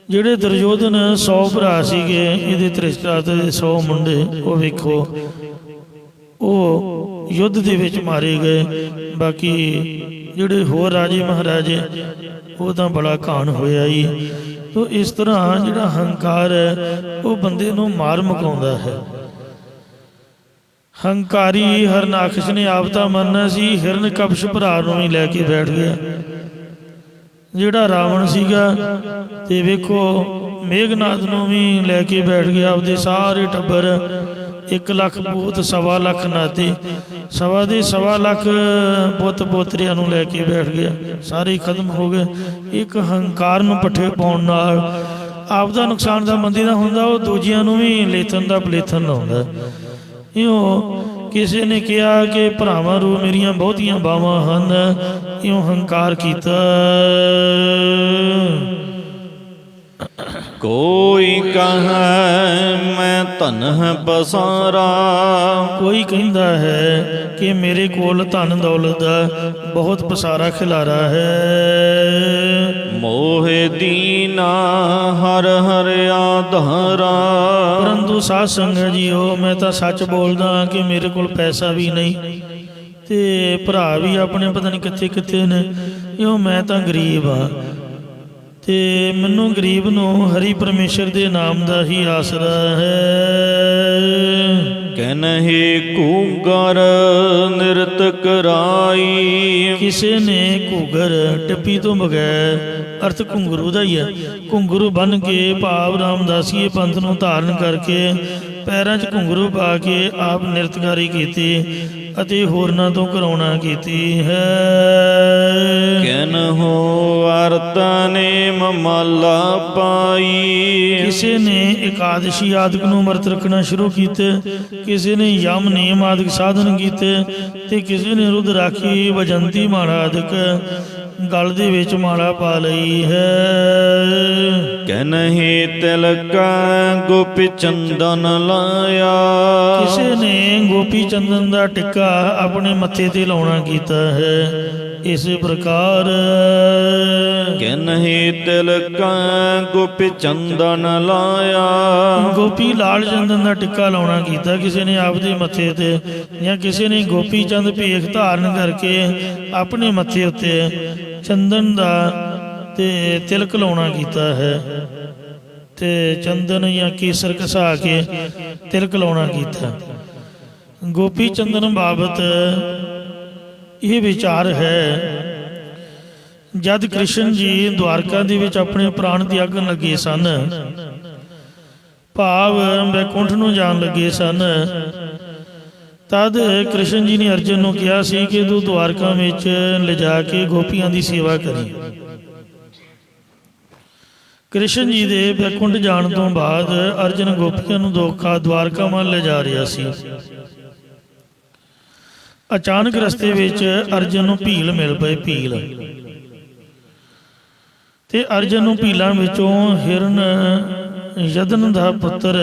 ਜਿਹੜੇ ਦੁਰਯੋਧਨ 100 ਭਰਾ ਸੀਗੇ, ਇਹਦੇ ਧ੍ਰਿਤਰਾਸ਼ਟਰ ਦੇ 100 ਮੁੰਡੇ, ਉਹ ਵੇਖੋ ਉਹ ਯੁੱਧ ਦੇ ਵਿੱਚ ਮਾਰੇ ਗਏ। ਬਾਕੀ ਜਿਹੜੇ ਹੋਰ ਰਾਜੇ ਮਹਾਰਾਜੇ ਉਹ ਤਾਂ ਬੜਾ ਘਾਣ ਹੋਇਆ ਹੀ। ਤੋ ਇਸ ਤਰ੍ਹਾਂ ਜਿਹੜਾ ਹੰਕਾਰ ਹੈ ਉਹ ਬੰਦੇ ਨੂੰ ਮਾਰ ਮੁਕਾਉਂਦਾ ਹੈ। ਹੰਕਾਰੀ ਹਰਨਾਕਸ਼ ਨੇ ਆਪ ਤਾਂ ਮੰਨਣਾ ਸੀ, ਹਿਰਨ ਕਪਸ਼ ਭਰਾ ਨੂੰ ਵੀ ਲੈ ਕੇ ਬੈਠ ਗਿਆ। ਜਿਹੜਾ ਰਾਵਣ ਸੀਗਾ ਤੇ ਵੇਖੋ ਮੇਘਨਾਥ ਨੂੰ ਵੀ ਲੈ ਕੇ ਬੈਠ ਗਿਆ, ਆਪਦੇ ਸਾਰੇ ਟੱਬਰ 1 ਲੱਖ ਪੂਤ 1.25 ਲੱਖ ਨਾਤੇ 1.25 ਲੱਖ ਪੁੱਤ ਪੋਤਰਿਆਂ ਨੂੰ ਲੈ ਕੇ ਬੈਠ ਗਿਆ, ਸਾਰੇ ਖਤਮ ਹੋ ਗਏ। ਇੱਕ ਹੰਕਾਰ ਨੂੰ ਪੱਠੇ ਪਾਉਣ ਨਾਲ ਆਪ ਦਾ ਨੁਕਸਾਨ ਦਾ ਬੰਦੇ ਦਾ ਹੁੰਦਾ, ਉਹ ਦੂਜਿਆਂ ਨੂੰ ਵੀ ਲੇਥਨ ਦਾ ਪਲੇਥਨ ਲਾਉਂਦਾ। ਇਉਂ ਕਿਸੇ ਨੇ ਕਿਹਾ ਕਿ ਭਰਾਵਾਂ ਰੂ ਮੇਰੀਆਂ ਬਹੁਤੀਆਂ ਬਾਵਾਂ ਹਨ, ਇਉਂ ਹੰਕਾਰ ਕੀਤਾ। ਕੋਈ ਕਹੈ ਮੈਂ ਧਨ ਹੈ ਪਸਾਰਾ, ਕੋਈ ਕਹਿੰਦਾ ਹੈ ਕਿ ਮੇਰੇ ਕੋਲ ਧਨ ਦੌਲਤ ਦਾ ਬਹੁਤ ਪਸਾਰਾ ਖਿਲਾਰਾ ਹੈ। ਮੋਹਿ ਦੀਨਾ ਹਰ ਹਰ ਆਧਾਰਾ, ਪਰੰਤੂ ਸਾਧ ਸੰਗਤ ਜੀਓ ਮੈਂ ਤਾਂ ਸੱਚ ਬੋਲਦਾ ਕਿ ਮੇਰੇ ਕੋਲ ਪੈਸਾ ਵੀ ਨਹੀਂ ਤੇ ਭਰਾ ਵੀ ਆਪਣੇ ਪਤਾ ਨਹੀਂ ਕਿੱਥੇ ਕਿੱਥੇ ਨੇ, ਇਉਂ ਮੈਂ ਤਾਂ ਗਰੀਬ ਆ ਤੇ ਮੈਨੂੰ ਗਰੀਬ ਨੂੰ ਹਰੀ ਪਰਮੇਸ਼ਰ ਦੇ ਨਾਮ ਦਾ ਹੀ ਆਸਰਾ ਹੈ। ਕਹਿਨਹਿ ਘੂਗਰ ਨਿਰਤ ਕਰਾਈ, ਕਿਸੇ ਨੇ ਘੂਗਰ ਟੱਪੀ ਤੋਂ ਬਗੈਰ, ਅਰਥ ਘੁੰਗਰੂ ਦਾ ਹੀ ਹੈ, ਘੁੰਗਰੂ ਬੰਨ੍ਹ ਕੇ ਭਾਵ ਰਾਮਦਾਸੀਏ ਪੰਥ ਨੂੰ ਧਾਰਨ ਕਰਕੇ ਪੈਰਾਂ 'ਚ ਘੁੰਗਰੂ ਪਾ ਕੇ ਆਪ ਨਿਰਤਕਾਰੀ ਕੀਤੀ ਅਤੇ ਹੋਰਨਾਂ ਤੋਂ ਕਰਾਉਣਾ ਕੀਤੀ ਹੈ। ਕਹਿਨਹੁ ਵਰਤਾ ਨੇਮ ਮਾਲਾ ਪਾਈ, ਕਿਸੇ ਨੇ ਇਕਾਦਸ਼ੀ ਆਦਿਕ ਨੂੰ ਵਰਤ ਰੱਖਣਾ ਸ਼ੁਰੂ ਕੀਤੇ, ਕਿਸੇ ਨੇ ਯਮ ਨੇਮ ਆਦਿਕ ਸਾਧਨ ਕੀਤੇ ਤੇ ਕਿਸੇ ਨੇ ਰੁੱਧ ਰਾਖੀ ਵਜੰਤੀ ਮਾਲਾ ਆਦਿਕ ਗਲ ਦੇ ਵਿੱਚ ਮਾਲਾ ਪਾ ਲਈ ਹੈ। ਕਹਿਨਹਿ ਤਿਲਕ ਗੋਪੀ ਚੰਦਨ ਲਾਇਆ, ਕਿਸੇ ਨੇ ਗੋਪੀ ਚੰਦਨ ਦਾ ਟਿੱਕਾ ਆਪਣੇ ਮੱਥੇ ਤੇ ਲਾਉਣਾ ਕੀਤਾ ਹੈ। ਇਸੇ ਪ੍ਰਕਾਰ ਕਹਿਨਹਿ ਤਿਲਕ ਗੋਪੀ ਚੰਦਨ ਲਾਇਆ, ਗੋਪੀ ਲਾਲ ਚੰਦਨ ਦਾ ਟਿੱਕਾ ਲਾਉਣਾ ਕੀਤਾ ਕਿਸੇ ਨੇ ਆਪਦੇ ਮੱਥੇ ਤੇ, ਜਾਂ ਕਿਸੇ ਨੇ ਗੋਪੀ ਚੰਦ ਭੇਖ ਧਾਰਨ ਕਰਕੇ ਆਪਣੇ ਮੱਥੇ ਉੱਤੇ ਚੰਦਨ ਦਾ ਤੇ ਤਿਲਕ ਲਾਉਣਾ ਕੀਤਾ ਹੈ ਤੇ ਚੰਦਨ ਜਾਂ ਕੇਸਰ ਘਸਾ ਕੇ ਤਿਲਕ ਲਾਉਣਾ ਕੀਤਾ। ਗੋਪੀ ਚੰਦਨ ਬਾਬਤ ਇਹ ਵਿਚਾਰ ਹੈ, ਜਦ ਕ੍ਰਿਸ਼ਨ ਜੀ ਦੁਆਰਕਾ ਦੇ ਵਿੱਚ ਆਪਣੇ ਪ੍ਰਾਣ ਤਿਆਗਣ ਲੱਗੇ ਸਨ, ਭਾਵ ਵੈਕੁੰਠ ਨੂੰ ਜਾਣ ਲੱਗੇ ਸਨ, ਤਦ ਕ੍ਰਿਸ਼ਨ ਜੀ ਨੇ ਅਰਜਨ ਨੂੰ ਕਿਹਾ ਸੀ ਕਿ ਤੂੰ ਦੁਆਰਕਾ ਵਿੱਚ ਲਿਜਾ ਕੇ ਗੋਪੀਆਂ ਦੀ ਸੇਵਾ ਕਰੀ। ਕ੍ਰਿਸ਼ਨ ਜੀ ਦੇ ਵੈਕੁੰਠ ਜਾਣ ਤੋਂ ਬਾਅਦ ਅਰਜਨ ਗੋਪੀਆਂ ਨੂੰ ਦੁਆਰਕਾ ਵੱਲ ਲਿਜਾ ਰਿਹਾ ਸੀ। ਅਚਾਨਕ ਰਸਤੇ ਵਿੱਚ ਅਰਜਨ ਨੂੰ ਭੀਲ ਮਿਲ ਪਏ, ਭੀਲ, ਤੇ ਅਰਜਨ ਨੂੰ ਭੀਲਾਂ ਵਿੱਚੋਂ ਹਿਰਨ ਯਦਨ ਦਾ ਪੁੱਤਰ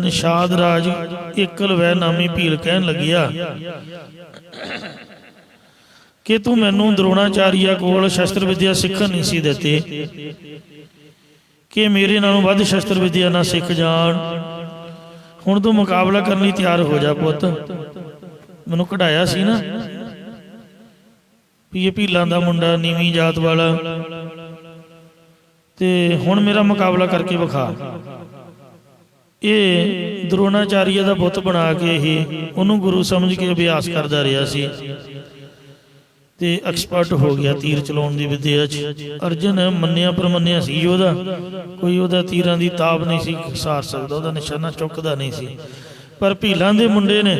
ਨਿਸ਼ਾਦ ਰਾਜ ਏਕਲਵੈ ਨਾਮੀ ਭੀਲ ਕਹਿਣ ਲੱਗਿਆ ਕਿ ਤੂੰ ਮੈਨੂੰ ਦਰੋਣਾਚਾਰੀਆ ਕੋਲ ਸ਼ਸਤਰ ਵਿਦਿਆ ਸਿੱਖਣ ਨਹੀਂ ਸੀ ਦਿੱਤੀ, ਕਿ ਮੇਰੇ ਨਾਲੋਂ ਵੱਧ ਸ਼ਸਤਰ ਵਿਦਿਆ ਨਾ ਸਿੱਖ ਜਾਣ, ਹੁਣ ਤੂੰ ਮੁਕਾਬਲਾ ਕਰਨ ਲਈ ਤਿਆਰ ਹੋ ਜਾ ਪੁੱਤ। ਮੈਨੂੰ ਕਢਾਇਆ ਸੀ ਨਾ ਵੀ ਇਹ ਭੀਲਾਂ ਦਾ ਮੁੰਡਾ ਨੀਵੀਂ ਜਾਤ ਵਾਲਾ, ਤੇ ਹੁਣ ਮੇਰਾ ਮੁਕਾਬਲਾ ਕਰਕੇ ਵਿਖਾ। ਇਹ ਦਰੋਣਾਚਾਰੀਆ ਦਾ ਪੁੱਤ ਬਣਾ ਕੇ ਹੀ ਉਹਨੂੰ ਗੁਰੂ ਸਮਝ ਕੇ ਅਭਿਆਸ ਕਰਦਾ ਰਿਹਾ ਸੀ ਤੇ ਐਕਸਪਰਟ ਹੋ ਗਿਆ ਤੀਰ ਚਲਾਉਣ ਦੀ ਵਿਦਿਆ 'ਚ। ਅਰਜਨ ਮੰਨਿਆ ਪਰਮੰਨਿਆ ਸੀ ਉਹਦਾ, ਕੋਈ ਉਹਦਾ ਤੀਰਾਂ ਦੀ ਤਾਬ ਨਹੀਂ ਸੀ ਸਾਰ ਸਕਦਾ, ਉਹਦਾ ਨਿਸ਼ਾਨਾ ਚੁੱਕਦਾ ਨਹੀਂ ਸੀ। ਪਰ ਭੀਲਾਂ ਦੇ ਮੁੰਡੇ ਨੇ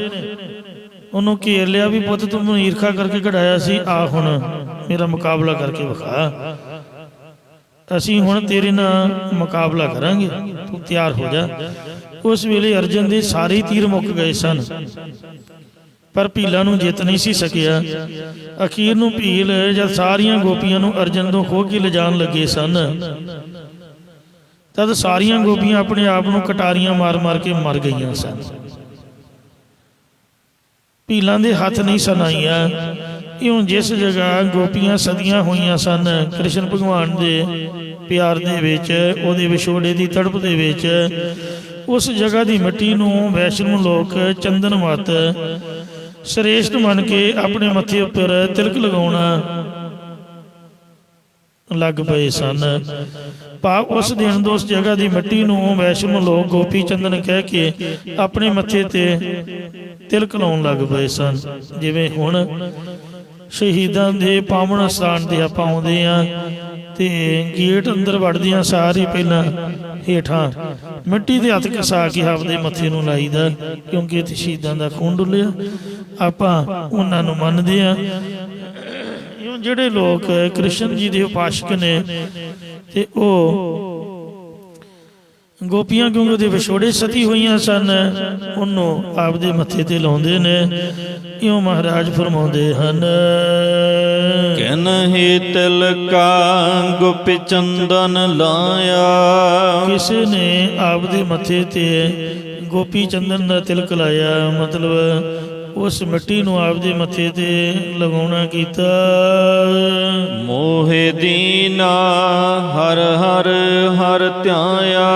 ਉਹਨੂੰ ਘੇਰ ਲਿਆ ਵੀ ਪੁੱਤ ਤੂੰ ਈਰਖਾ ਕਰਕੇ ਕਢਾਇਆ ਸੀ, ਆ ਹੁਣ ਮੇਰਾ ਮੁਕਾਬਲਾ ਕਰਕੇ ਵਿਖਾ, ਅਸੀਂ ਹੁਣ ਤੇਰੇ ਨਾਲ ਮੁਕਾਬਲਾ ਕਰਾਂਗੇ, ਤੂੰ ਤਿਆਰ ਹੋ ਜਾ। ਉਸ ਵੇਲੇ ਅਰਜਨ ਦੇ ਸਾਰੇ ਤੀਰ ਮੁੱਕ ਗਏ ਸਨ, ਪਰ ਭੀਲਾਂ ਨੂੰ ਜਿੱਤ ਨਹੀਂ ਸੀ ਸਕਿਆ। ਅਖੀਰ ਨੂੰ ਭੀਲ ਜਦ ਸਾਰੀਆਂ ਗੋਪੀਆਂ ਨੂੰ ਅਰਜਨ ਤੋਂ ਖੋਹ ਕੇ ਲਿਜਾਣ ਲੱਗੇ ਸਨ, ਤਦ ਸਾਰੀਆਂ ਗੋਪੀਆਂ ਆਪਣੇ ਆਪ ਨੂੰ ਕਟਾਰੀਆਂ ਮਾਰ ਮਾਰ ਕੇ ਮਰ ਗਈਆਂ ਸਨ। ਭੀਲਾਂ ਦੇ ਹੱਥ ਨਹੀਂ ਸਨ ਆਈਆਂ। ਇਉਂ ਜਿਸ ਜਗ੍ਹਾ ਗੋਪੀਆਂ ਸਦੀਆਂ ਹੋਈਆਂ ਸਨ ਕ੍ਰਿਸ਼ਨ ਭਗਵਾਨ ਦੇ ਪਿਆਰ ਦੇ ਵਿੱਚ, ਉਹਦੇ ਵਿਛੋੜੇ ਦੀ ਤੜਪ ਦੇ ਵਿੱਚ, ਉਸ ਜਗ੍ਹਾ ਦੀ ਮਿੱਟੀ ਨੂੰ ਵੈਸ਼ਨੂ ਲੋਕ ਚੰਦਨ ਮਤ ਸ੍ਰੇਸ਼ਟ ਮੰਨ ਕੇ ਆਪਣੇ ਮੱਥੇ ਉੱਪਰ ਤਿਲਕ ਲਗਾਉਣਾ ਲੱਗ ਪਏ ਸਨ। ਭਾਵ ਉਸ ਦਿਨ ਉਸ ਜਗ੍ਹਾ ਦੀ ਮਿੱਟੀ ਨੂੰ ਵੈਸ਼ਨੂ ਲੋਕ ਗੋਪੀ ਚੰਦਨ ਕਹਿ ਕੇ ਆਪਣੇ ਮੱਥੇ ਤੇ ਤਿਲਕ ਲਾਉਣ ਲੱਗ ਪਏ ਸਨ। ਜਿਵੇਂ ਹੁਣ ਸ਼ਹੀਦਾਂ ਦੇ ਪਾਵਨ ਸਥਾਨ ਤੇ ਆਪਾਂ ਆਉਂਦੇ ਹਾਂ ਤੇ ਗੇਟ ਅੰਦਰ ਵੜਦਿਆਂ ਸਾਰੀ ਪਹਿਲਾਂ ਹੇਠਾਂ ਮਿੱਟੀ ਦੇ ਹੱਥ ਘਸਾ ਕੇ ਆਪਦੇ ਮੱਥੇ ਨੂੰ ਲਾਈਦਾ, ਕਿਉਂਕਿ ਇੱਥੇ ਸ਼ਹੀਦਾਂ ਦਾ ਖੂਨ ਡੁੱਲਿਆ। ਆਪਾਂ ਉਹਨਾਂ ਨੂੰ ਮੰਨਦੇ ਹਾਂ। ਜਿਹੜੇ ਲੋਕ ਕ੍ਰਿਸ਼ਨ ਜੀ ਦੇ ਉਪਾਸ਼ਕ ਨੇ ਤੇ ਉਹ ਗੋਪੀਆਂ ਕਿਉਂਕਿ ਉਹਦੇ ਵਿਛੋੜੇ ਸਤੀ ਹੋਈਆਂ ਸਨ, ਉਹਨੂੰ ਆਪਦੇ ਮੱਥੇ ਤੇ ਲਾਉਂਦੇ ਨੇ। ਇਉਂ ਮਹਾਰਾਜ ਫਰਮਾਉਂਦੇ ਹਨ, ਕਹਿਨਹਿ ਤਿਲਕਾ ਗੋਪੀ ਚੰਦਨ ਲਾਇਆ। ਕਿਸੇ ਨੇ ਆਪਦੇ ਮੱਥੇ ਤੇ ਗੋਪੀ ਚੰਦਨ ਦਾ ਤਿਲਕ ਲਾਇਆ, ਮਤਲਬ ਉਸ ਮਿੱਟੀ ਨੂੰ ਆਪਦੇ ਮੱਥੇ ਤੇ ਲਗਾਉਣਾ ਕੀਤਾ। ਮੋਹਿ ਦੀਨਾ ਹਰ ਹਰ ਹਰ ਧਿਆਇਆ।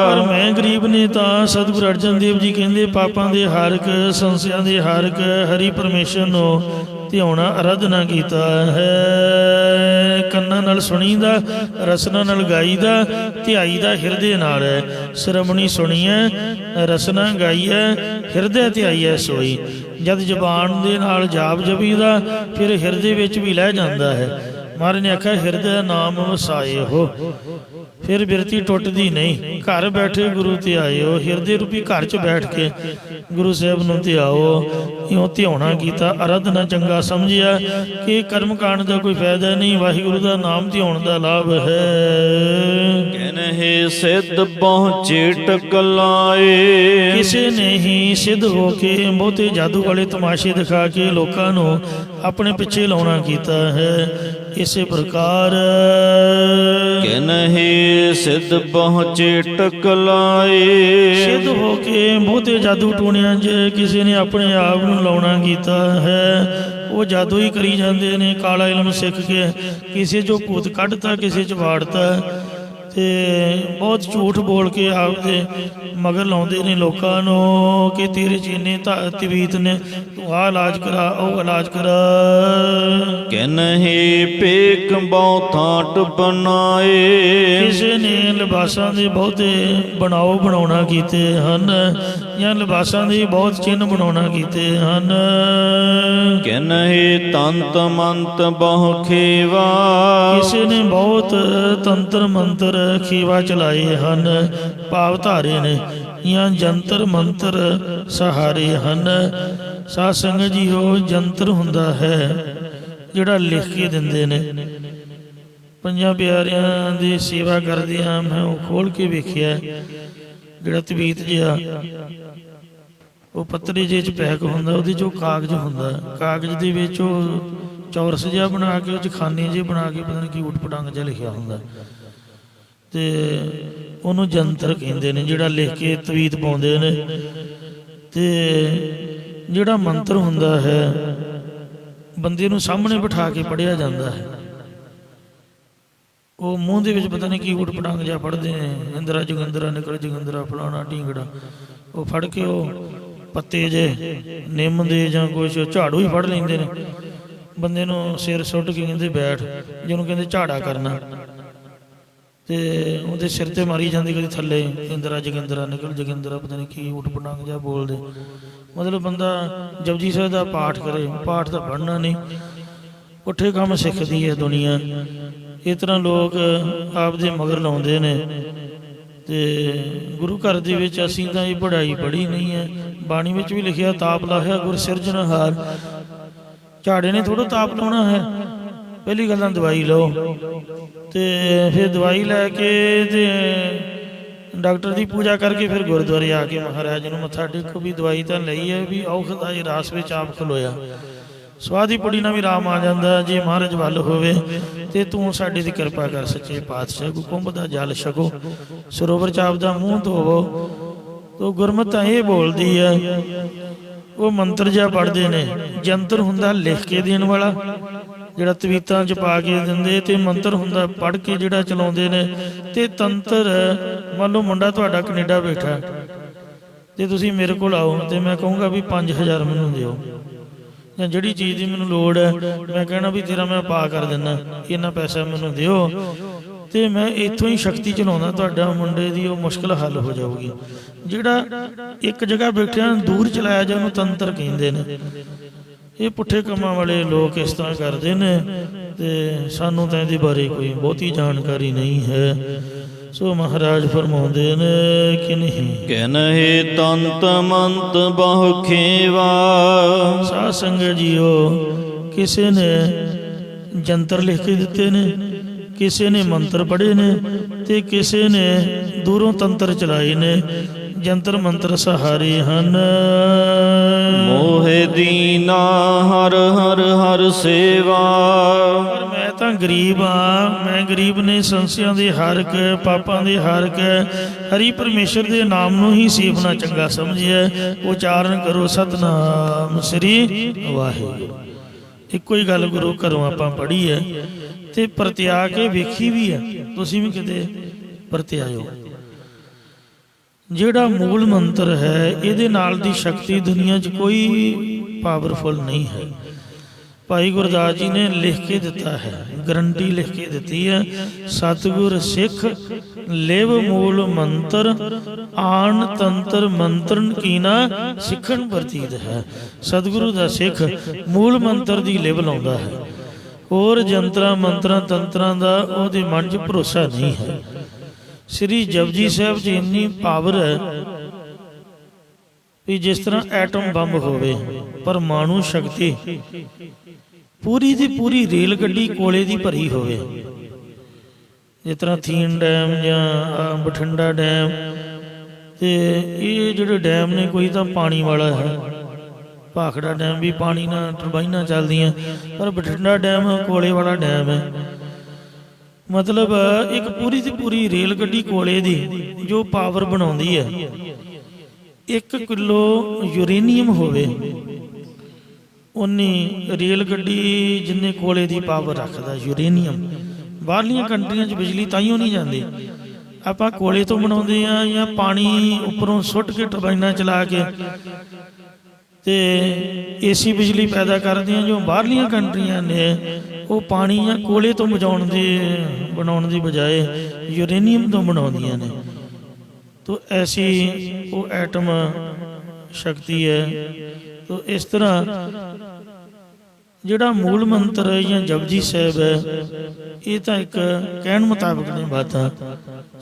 ਪਰ ਮੈਂ ਗਰੀਬ ਨੇ ਤਾਂ ਸਤਿਗੁਰੂ ਅਰਜਨ ਦੇਵ ਜੀ ਕਹਿੰਦੇ ਪਾਪਾਂ ਦੇ ਹਾਰਕ, ਸੰਸਿਆਂ ਦੇ ਹਾਰਕ ਹਰੀ ਪਰਮੇਸ਼ਰ ਨੂੰ ਧਿਆਉਣਾ ਅਰਾਧਨਾ ਕੀਤਾ ਹੈ। ਕੰਨਾਂ ਨਾਲ ਸੁਣੀਦਾ, ਰਸਨਾ ਨਾਲ ਗਾਈਦਾ, ਧਿਆਈਦਾ ਹਿਰਦੇ ਨਾਲ। ਸ਼੍ਰਮਣੀ ਸੁਣੀਐ, ਰਸਨਾ ਗਾਈਐ, ਹਿਰਦੇ ਧਿਆਈਐ ਸੋਈ। ਜਦ ਜ਼ਬਾਨ ਦੇ ਨਾਲ ਜਾਪ ਜਪੀਦਾ ਫਿਰ ਹਿਰਦੇ ਵਿੱਚ ਵੀ ਲੈ ਜਾਂਦਾ ਹੈ। ਮਹਾਰਾਜ ਨੇ ਆਖਿਆ ਹਿਰਦੇ ਨਾਮ ਵਸਾਏ ਹੋ, ਫਿਰ ਬਿਰਤੀ ਟੁੱਟਦੀ ਨਹੀਂ। ਘਰ ਬੈਠੇ ਗੁਰੂ ਤੇ ਆਇਓ, ਹਿਰਦੇ ਰੂਪੀ ਘਰ 'ਚ ਬੈਠ ਕੇ ਗੁਰੂ ਸਾਹਿਬ ਨੂੰ ਧਿਆਓ। ਇਉਂ ਧਿਆਉਣਾ ਕੀਤਾ, ਅਰਾਧਨਾ ਚੰਗਾ ਸਮਝਿਆ ਕਿ ਕਰਮ ਕਾਂਡ ਦਾ ਕੋਈ ਫਾਇਦਾ ਨਹੀਂ, ਵਾਹਿਗੁਰੂ ਦਾ ਨਾਮ ਧਿਆਉਣ ਦਾ ਲਾਭ ਹੈ। ਕਹਿਨਹਿ ਸਿੱਧ ਪਹੁੰਚੇ ਟਕਲਾਏ। ਕਿਸੇ ਨੇ ਹੀ ਸਿੱਧ ਹੋ ਕੇ ਬਹੁਤੇ ਜਾਦੂ ਵਾਲੇ ਤਮਾਸ਼ੇ ਦਿਖਾ ਕੇ ਲੋਕਾਂ ਨੂੰ ਆਪਣੇ ਪਿੱਛੇ ਲਾਉਣਾ ਕੀਤਾ ਹੈ। ਇਸੇ ਪ੍ਰਕਾਰ ਕਹਿਨਹਿ ਸਿੱਧ ਪਹੁੰਚੇ ਟਕਲਾਏ। ਸਿੱਧ ਹੋ ਕੇ ਬਹੁਤੇ ਜਾਦੂ ਟੂਣਿਆਂ 'ਚ ਕਿਸੇ ਨੇ ਆਪਣੇ ਆਪ ਨੂੰ ਲਾਉਣਾ ਕੀਤਾ ਹੈ। ਉਹ ਜਾਦੂ ਹੀ ਕਰੀ ਜਾਂਦੇ ਨੇ, ਕਾਲਾ ਇਲਮ ਸਿੱਖ ਕੇ ਕਿਸੇ 'ਚੋਂ ਭੂਤ ਕੱਢਤਾ, ਕਿਸੇ 'ਚ ਵਾੜਤਾ ਤੇ ਬਹੁਤ ਝੂਠ ਬੋਲ ਕੇ ਆਪਦੇ ਮਗਰ ਲਾਉਂਦੇ ਨੇ ਲੋਕਾਂ ਨੂੰ ਕਿ ਤੇਰੇ 'ਚ ਇੰਨੇ ਤਵੀਤ ਨੇ, ਤੂੰ ਆਹ ਇਲਾਜ ਕਰਾ, ਉਹ ਇਲਾਜ ਕਰਾ। ਕਹਿਨਹਿ ਪੇਕ ਬਹੁਥਾਟ ਬਣਾਏ। ਕਿਸੇ ਨੇ ਲਿਬਾਸਾਂ ਦੇ ਬਹੁਤੇ ਬਣਾਉਣਾ ਕੀਤੇ ਹਨ, ਜਾਂ ਲਿਬਾਸਾਂ ਦੇ ਬਹੁਤ ਚਿੰਨ੍ਹ ਬਣਾਉਣਾ ਕੀਤੇ ਹਨ। ਕਹਿਨਹਿ ਤੰਤ ਮੰਤ ਬਹੁ ਖੇਵਾ। ਕਿਸੇ ਨੇ ਬਹੁਤ ਤੰਤਰ ਮੰਤਰ ਖੀਵਾ ਚਲਾਏ ਹਨ, ਭਾਵ ਧਾਰੇ ਨੇ, ਜਾਂ ਜੰਤਰ ਮੰਤਰ ਸਹਾਰੇ ਹਨ। ਸਾਧ ਸੰਗਤ ਜੀ, ਉਹ ਜੰਤਰ ਹੁੰਦਾ ਹੈ ਜਿਹੜਾ ਲਿਖ ਕੇ ਦਿੰਦੇ ਨੇ। ਪੰਜਾਂ ਪਿਆਰਿਆਂ ਦੀ ਸੇਵਾ ਕਰਦੇ ਹਾਂ, ਮੈਂ ਉਹ ਖੋਲ੍ਹ ਕੇ ਵੇਖਿਆ ਜਿਹੜਾ ਤਵੀਤ ਜਿਹਾ ਉਹ ਪੱਤਰੇ ਜਿਹੇ 'ਚ ਪੈਕ ਹੁੰਦਾ, ਉਹਦੇ 'ਚੋਂ ਕਾਗਜ਼ ਹੁੰਦਾ, ਕਾਗਜ਼ ਦੇ ਵਿੱਚ ਉਹ ਚੌਰਸ ਜਿਹਾ ਬਣਾ ਕੇ ਉਹ 'ਚ ਖਾਨੇ ਜਿਹੇ ਬਣਾ ਕੇ ਪਤਾ ਨਹੀਂ ਕੀ ਊਟ ਪਟੰਗ ਜਿਹਾ ਲਿਖਿਆ ਹੁੰਦਾ ਤੇ ਉਹਨੂੰ ਜੰਤਰ ਕਹਿੰਦੇ ਨੇ, ਜਿਹੜਾ ਲਿਖ ਕੇ ਤਵੀਤ ਪਾਉਂਦੇ ਨੇ। ਤੇ ਜਿਹੜਾ ਮੰਤਰ ਹੁੰਦਾ ਹੈ ਬੰਦੇ ਨੂੰ ਸਾਹਮਣੇ ਬਿਠਾ ਕੇ ਪੜ੍ਹਿਆ ਜਾਂਦਾ ਹੈ। ਉਹ ਮੂੰਹ ਦੇ ਵਿੱਚ ਪਤਾ ਨਹੀਂ ਕੀ ਊਟ ਪਟੰਗ ਜਿਹਾ ਪੜ੍ਹਦੇ ਨੇ, ਇੰਦਰਾ ਜੋਗਿੰਦਰਾ ਨਿਕਲ ਜੋਗਿੰਦਰਾ ਫਲਾਣਾ ਢੀਂਗੜਾ, ਉਹ ਫੜ ਕੇ ਉਹ ਪੱਤੇ ਜੇ ਨਿੰਮ ਦੇ ਜਾਂ ਕੁਛ ਝਾੜੂ ਹੀ ਫੜ ਲੈਂਦੇ ਨੇ, ਬੰਦੇ ਨੂੰ ਸਿਰ ਸੁੱਟ ਕੇ ਕਹਿੰਦੇ ਬੈਠ, ਜਿਹਨੂੰ ਕਹਿੰਦੇ ਝਾੜਾ ਕਰਨਾ, ਤੇ ਉਹਦੇ ਸਿਰ ਤੇ ਮਾਰੀ ਜਾਂਦੀ ਕਦੇ ਥੱਲੇ, ਇੰਦਰਾ ਜੋਗਿੰਦਰਾ ਨਿਕਲ ਜੋਗਿੰਦਰਾ, ਪਤਾ ਨਹੀਂ ਕੀ ਊਟ ਪਟੰਗ ਜਿਹਾ ਬੋਲਦੇ। ਮਤਲਬ ਬੰਦਾ ਜਪਜੀ ਸਾਹਿਬ ਦਾ ਪਾਠ ਕਰੇ, ਪਾਠ ਤਾਂ ਪੜ੍ਹਨਾ ਨਹੀਂ, ਪੁੱਠੇ ਕੰਮ ਸਿੱਖਦੀ ਹੈ ਦੁਨੀਆ। ਇਸ ਤਰ੍ਹਾਂ ਲੋਕ ਆਪਦੇ ਮਗਰ ਲਾਉਂਦੇ ਨੇ। ਤੇ ਗੁਰੂ ਘਰ ਦੇ ਵਿੱਚ ਅਸੀਂ ਤਾਂ ਇਹ ਪੜ੍ਹਾਈ ਪੜ੍ਹੀ ਨਹੀਂ ਹੈ। ਬਾਣੀ ਵਿੱਚ ਵੀ ਲਿਖਿਆ ਤਾਪ ਲਾਹਿਆ ਗੁਰ ਸਿਰਜਣਹਾਰ। ਝਾੜੇ ਨੇ ਥੋੜ੍ਹਾ ਤਾਪ ਲਾਉਣਾ ਹੈ, ਪਹਿਲੀ ਗੱਲ ਤਾਂ ਦਵਾਈ ਲਓ, ਤੇ ਫਿਰ ਦਵਾਈ ਲੈ ਕੇ ਤੇ ਡਾਕਟਰ ਦੀ ਪੂਜਾ ਕਰਕੇ ਫਿਰ ਗੁਰਦੁਆਰੇ ਆ ਕੇ ਮਹਾਰਾਜ ਨੂੰ ਮੱਥਾ ਟੇਕੋ ਵੀ ਦਵਾਈ ਤਾਂ ਲਈ ਹੈ, ਵੀ ਔਖਦ ਆਏ ਰਾਸ ਵਿੱਚ ਆਪ ਖਲੋਇਆ। ਸਵਾਦੀ ਪੁੜੀ ਨਾਲ ਵੀ ਰਾਮ ਆ ਜਾਂਦਾ ਜੇ ਮਹਾਰਾਜ ਵੱਲ ਹੋਵੇ। ਤੇ ਤੂੰ ਸਾਡੇ ਦੀ ਕਿਰਪਾ ਕਰ ਸੱਚੇ ਪਾਤਸ਼ਾਹ, ਕੁੰਭ ਦਾ ਜਲ ਛਕੋ, ਸਰੋਵਰ ਚ ਆਪਦਾ ਮੂੰਹ ਧੋਵੋ। ਤੋ ਗੁਰਮਤਿ ਤਾਂ ਇਹ ਬੋਲਦੀ ਹੈ, ਉਹ ਮੰਤਰ ਜਿਹਾ ਪੜ੍ਹਦੇ ਨੇ। ਜੰਤਰ ਹੁੰਦਾ ਲਿਖ ਕੇ ਦੇਣ ਵਾਲਾ ਜਿਹੜਾ ਤਵੀਤਾਂ 'ਚ ਪਾ ਕੇ ਦਿੰਦੇ, ਤੇ ਮੰਤਰ ਹੁੰਦਾ ਪੜ੍ਹ ਕੇ ਜਿਹੜਾ ਚਲਾਉਂਦੇ ਨੇ। ਤੇ ਤੰਤਰ ਮੰਨ ਲਓ ਮੁੰਡਾ ਤੁਹਾਡਾ ਕੈਨੇਡਾ ਬੈਠਾ ਤੇ ਤੁਸੀਂ ਮੇਰੇ ਕੋਲ ਆਓ ਤੇ ਮੈਂ ਕਹੂੰਗਾ ਵੀ 5000 ਮੈਨੂੰ ਦਿਓ, ਜਾਂ ਜਿਹੜੀ ਚੀਜ਼ ਦੀ ਮੈਨੂੰ ਲੋੜ ਹੈ ਮੈਂ ਕਹਿਣਾ ਵੀ ਤੇਰਾ ਮੈਂ ਪਾ ਕਰ ਦਿੰਦਾ, ਇੰਨਾ ਪੈਸਾ ਮੈਨੂੰ ਦਿਓ, ਤੇ ਮੈਂ ਇੱਥੋਂ ਹੀ ਸ਼ਕਤੀ ਚਲਾਉਂਦਾ, ਤੁਹਾਡਾ ਮੁੰਡੇ ਦੀ ਉਹ ਮੁਸ਼ਕਿਲ ਹੱਲ ਹੋ ਜਾਊਗੀ। ਜਿਹੜਾ ਇੱਕ ਜਗ੍ਹਾ ਬੈਠਿਆ ਦੂਰ ਚਲਾਇਆ ਜਾ ਉਹਨੂੰ ਤੰਤਰ ਕਹਿੰਦੇ ਨੇ। ਇਹ ਪੁੱਠੇ ਕੰਮਾਂ ਵਾਲੇ ਲੋਕ ਇਸ ਤਰ੍ਹਾਂ ਕਰਦੇ ਨੇ, ਤੇ ਸਾਨੂੰ ਤਾਂ ਇਹਦੇ ਬਾਰੇ ਕੋਈ ਬਹੁਤੀ ਜਾਣਕਾਰੀ ਨਹੀਂ ਹੈ। ਸੋ ਮਹਾਰਾਜ ਫਰਮਾਉਂਦੇ ਨੇ ਕਿ ਨਹੀਂ ਕਹਿਨਹਿ ਤੰਤ ਮੰਤ ਬਹੁ ਖੇਵਾ। ਸਾਧ ਸੰਗਤ ਜੀਓ, ਕਿਸੇ ਨੇ ਜੰਤਰ ਲਿਖ ਕੇ ਦਿੱਤੇ ਨੇ, ਕਿਸੇ ਨੇ ਮੰਤਰ ਪੜ੍ਹੇ ਨੇ, ਤੇ ਕਿਸੇ ਨੇ ਦੂਰੋਂ ਤੰਤਰ ਚਲਾਏ ਨੇ। ਜੰਤਰ ਮੰਤਰ ਸਹਾਰੇ ਹਨ। ਮੋਹਿ ਦੀਨਾ ਹਰ ਹਰ ਹਰ ਸੇਵਾ। ਪਰ ਮੈਂ ਤਾਂ ਗਰੀਬ ਹਾਂ, ਮੈਂ ਗਰੀਬ ਨੇ ਸੰਸਿਆਂ ਦੇ ਹਾਰਕ, ਪਾਪਾਂ ਦੇ ਹਾਰਕ, ਹਰੀ ਪਰਮੇਸ਼ਰ ਦੇ ਨਾਮ ਨੂੰ ਹੀ ਸੇਵਨਾ ਚੰਗਾ ਸਮਝਿਆ। ਉਚਾਰਨ ਕਰੋ ਸਤਨਾਮ ਸ੍ਰੀ ਵਾਹਿਗੁਰੂ। ਇੱਕੋ ਹੀ ਗੱਲ ਗੁਰੂ ਘਰੋਂ ਆਪਾਂ ਪੜ੍ਹੀ ਹੈ ਤੇ ਪਰਤਿਆ ਕੇ ਵੇਖੀ ਵੀ ਹੈ। ਤੁਸੀਂ ਵੀ ਕਿਤੇ ਪਰਤਿਆਇਓ। ਜਿਹੜਾ ਮੂਲ ਮੰਤਰ ਹੈ ਇਹਦੇ ਨਾਲ ਦੀ ਸ਼ਕਤੀ ਦੁਨੀਆ 'ਚ ਕੋਈ ਪਾਵਰਫੁਲ ਨਹੀਂ ਹੈ। ਭਾਈ ਗੁਰਦਾਸ ਜੀ ਨੇ ਲਿਖ ਕੇ ਦਿੱਤਾ ਹੈ, ਗਰੰਟੀ ਲਿਖ ਕੇ ਦਿੱਤੀ ਹੈ। ਸਤਿਗੁਰ ਸਿੱਖ ਲਿਵ ਮੂਲ ਮੰਤਰ, ਆਣ ਤੰਤਰ ਮੰਤਰਨ ਕੀਨਾ ਸਿੱਖਣ ਪ੍ਰਤੀਤ ਹੈ। ਸਤਿਗੁਰੂ ਦਾ ਸਿੱਖ ਮੂਲ ਮੰਤਰ ਦੀ ਲਿਵ ਲਾਉਂਦਾ ਹੈ। ਹੋਰ ਜੰਤਰਾਂ ਮੰਤਰਾਂ ਤੰਤਰਾਂ ਦਾ ਉਹਦੇ ਮਨ 'ਚ ਭਰੋਸਾ ਨਹੀਂ ਹੈ। ਸ੍ਰੀ ਜਪਜੀ ਸਾਹਿਬ 'ਚ ਇੰਨੀ ਪਾਵਰ ਹੈ ਵੀ ਜਿਸ ਤਰ੍ਹਾਂ ਐਟਮ ਬੰਬ ਹੋਵੇ, ਪਰਮਾਣੂ ਸ਼ਕਤੀ, ਪੂਰੀ ਦੀ ਪੂਰੀ ਰੇਲ ਗੱਡੀ ਕੋਲੇ ਦੀ ਭਰੀ ਹੋਵੇ। ਜਿਸ ਤਰ੍ਹਾਂ ਥੀਨ ਡੈਮ ਜਾਂ ਬਠਿੰਡਾ ਡੈਮ, ਤੇ ਇਹ ਜਿਹੜੇ ਡੈਮ ਨੇ ਕੋਈ ਤਾਂ ਪਾਣੀ ਵਾਲਾ ਹੈ, ਭਾਖੜਾ ਡੈਮ ਵੀ ਪਾਣੀ ਨਾਲ ਟਰਬਾਈਨਾਂ ਚੱਲਦੀਆਂ, ਪਰ ਬਠਿੰਡਾ ਡੈਮ ਕੋਲੇ ਵਾਲਾ ਡੈਮ ਹੈ। ਮਤਲਬ ਇੱਕ ਪੂਰੀ ਦੀ ਪੂਰੀ ਰੇਲ ਗੱਡੀ ਕੋਲੇ ਦੀ ਜੋ ਪਾਵਰ ਬਣਾਉਂਦੀ ਹੈ। 1 ਕਿਲੋ ਯੂਰੇਨੀਅਮ ਹੋਵੇ ਉਨੀ ਰੇਲ ਗੱਡੀ ਜਿੰਨੇ ਕੋਲੇ ਦੀ ਪਾਵਰ ਰੱਖਦਾ ਯੂਰੇਨੀਅਮ। ਬਾਹਰਲੀਆਂ ਕੰਟਰੀਆਂ 'ਚ ਬਿਜਲੀ ਤਾਈਓ ਨਹੀਂ ਜਾਂਦੀ। ਆਪਾਂ ਕੋਲੇ ਤੋਂ ਬਣਾਉਂਦੇ ਆ ਜਾਂ ਪਾਣੀ ਉੱਪਰੋਂ ਸੁੱਟ ਕੇ ਟਰਬਾਈਨਾਂ ਚਲਾ ਕੇ ਤੇ ਏਸੀ ਬਿਜਲੀ ਪੈਦਾ ਕਰਦੀਆਂ। ਜੋ ਬਾਹਰਲੀਆਂ ਕੰਟਰੀਆਂ ਨੇ ਉਹ ਪਾਣੀ ਜਾਂ ਕੋਲੇ ਤੋਂ ਬਣਾਉਣ ਦੀ ਬਜਾਏ ਯੂਰੇਨੀਅਮ ਤੋਂ ਬਣਾਉਂਦੀਆਂ ਨੇ। ਤੋ ਐਸੀ ਉਹ ਐਟਮ ਸ਼ਕਤੀ ਹੈ। ਤੋ ਇਸ ਤਰ੍ਹਾਂ ਜਿਹੜਾ ਮੂਲ ਮੰਤਰ ਹੈ ਜਾਂ ਜਪਜੀ ਸਾਹਿਬ ਹੈ, ਇਹ ਤਾਂ ਇੱਕ ਕਹਿਣ ਮੁਤਾਬਕ ਨੇ ਬਾਤਾਂ,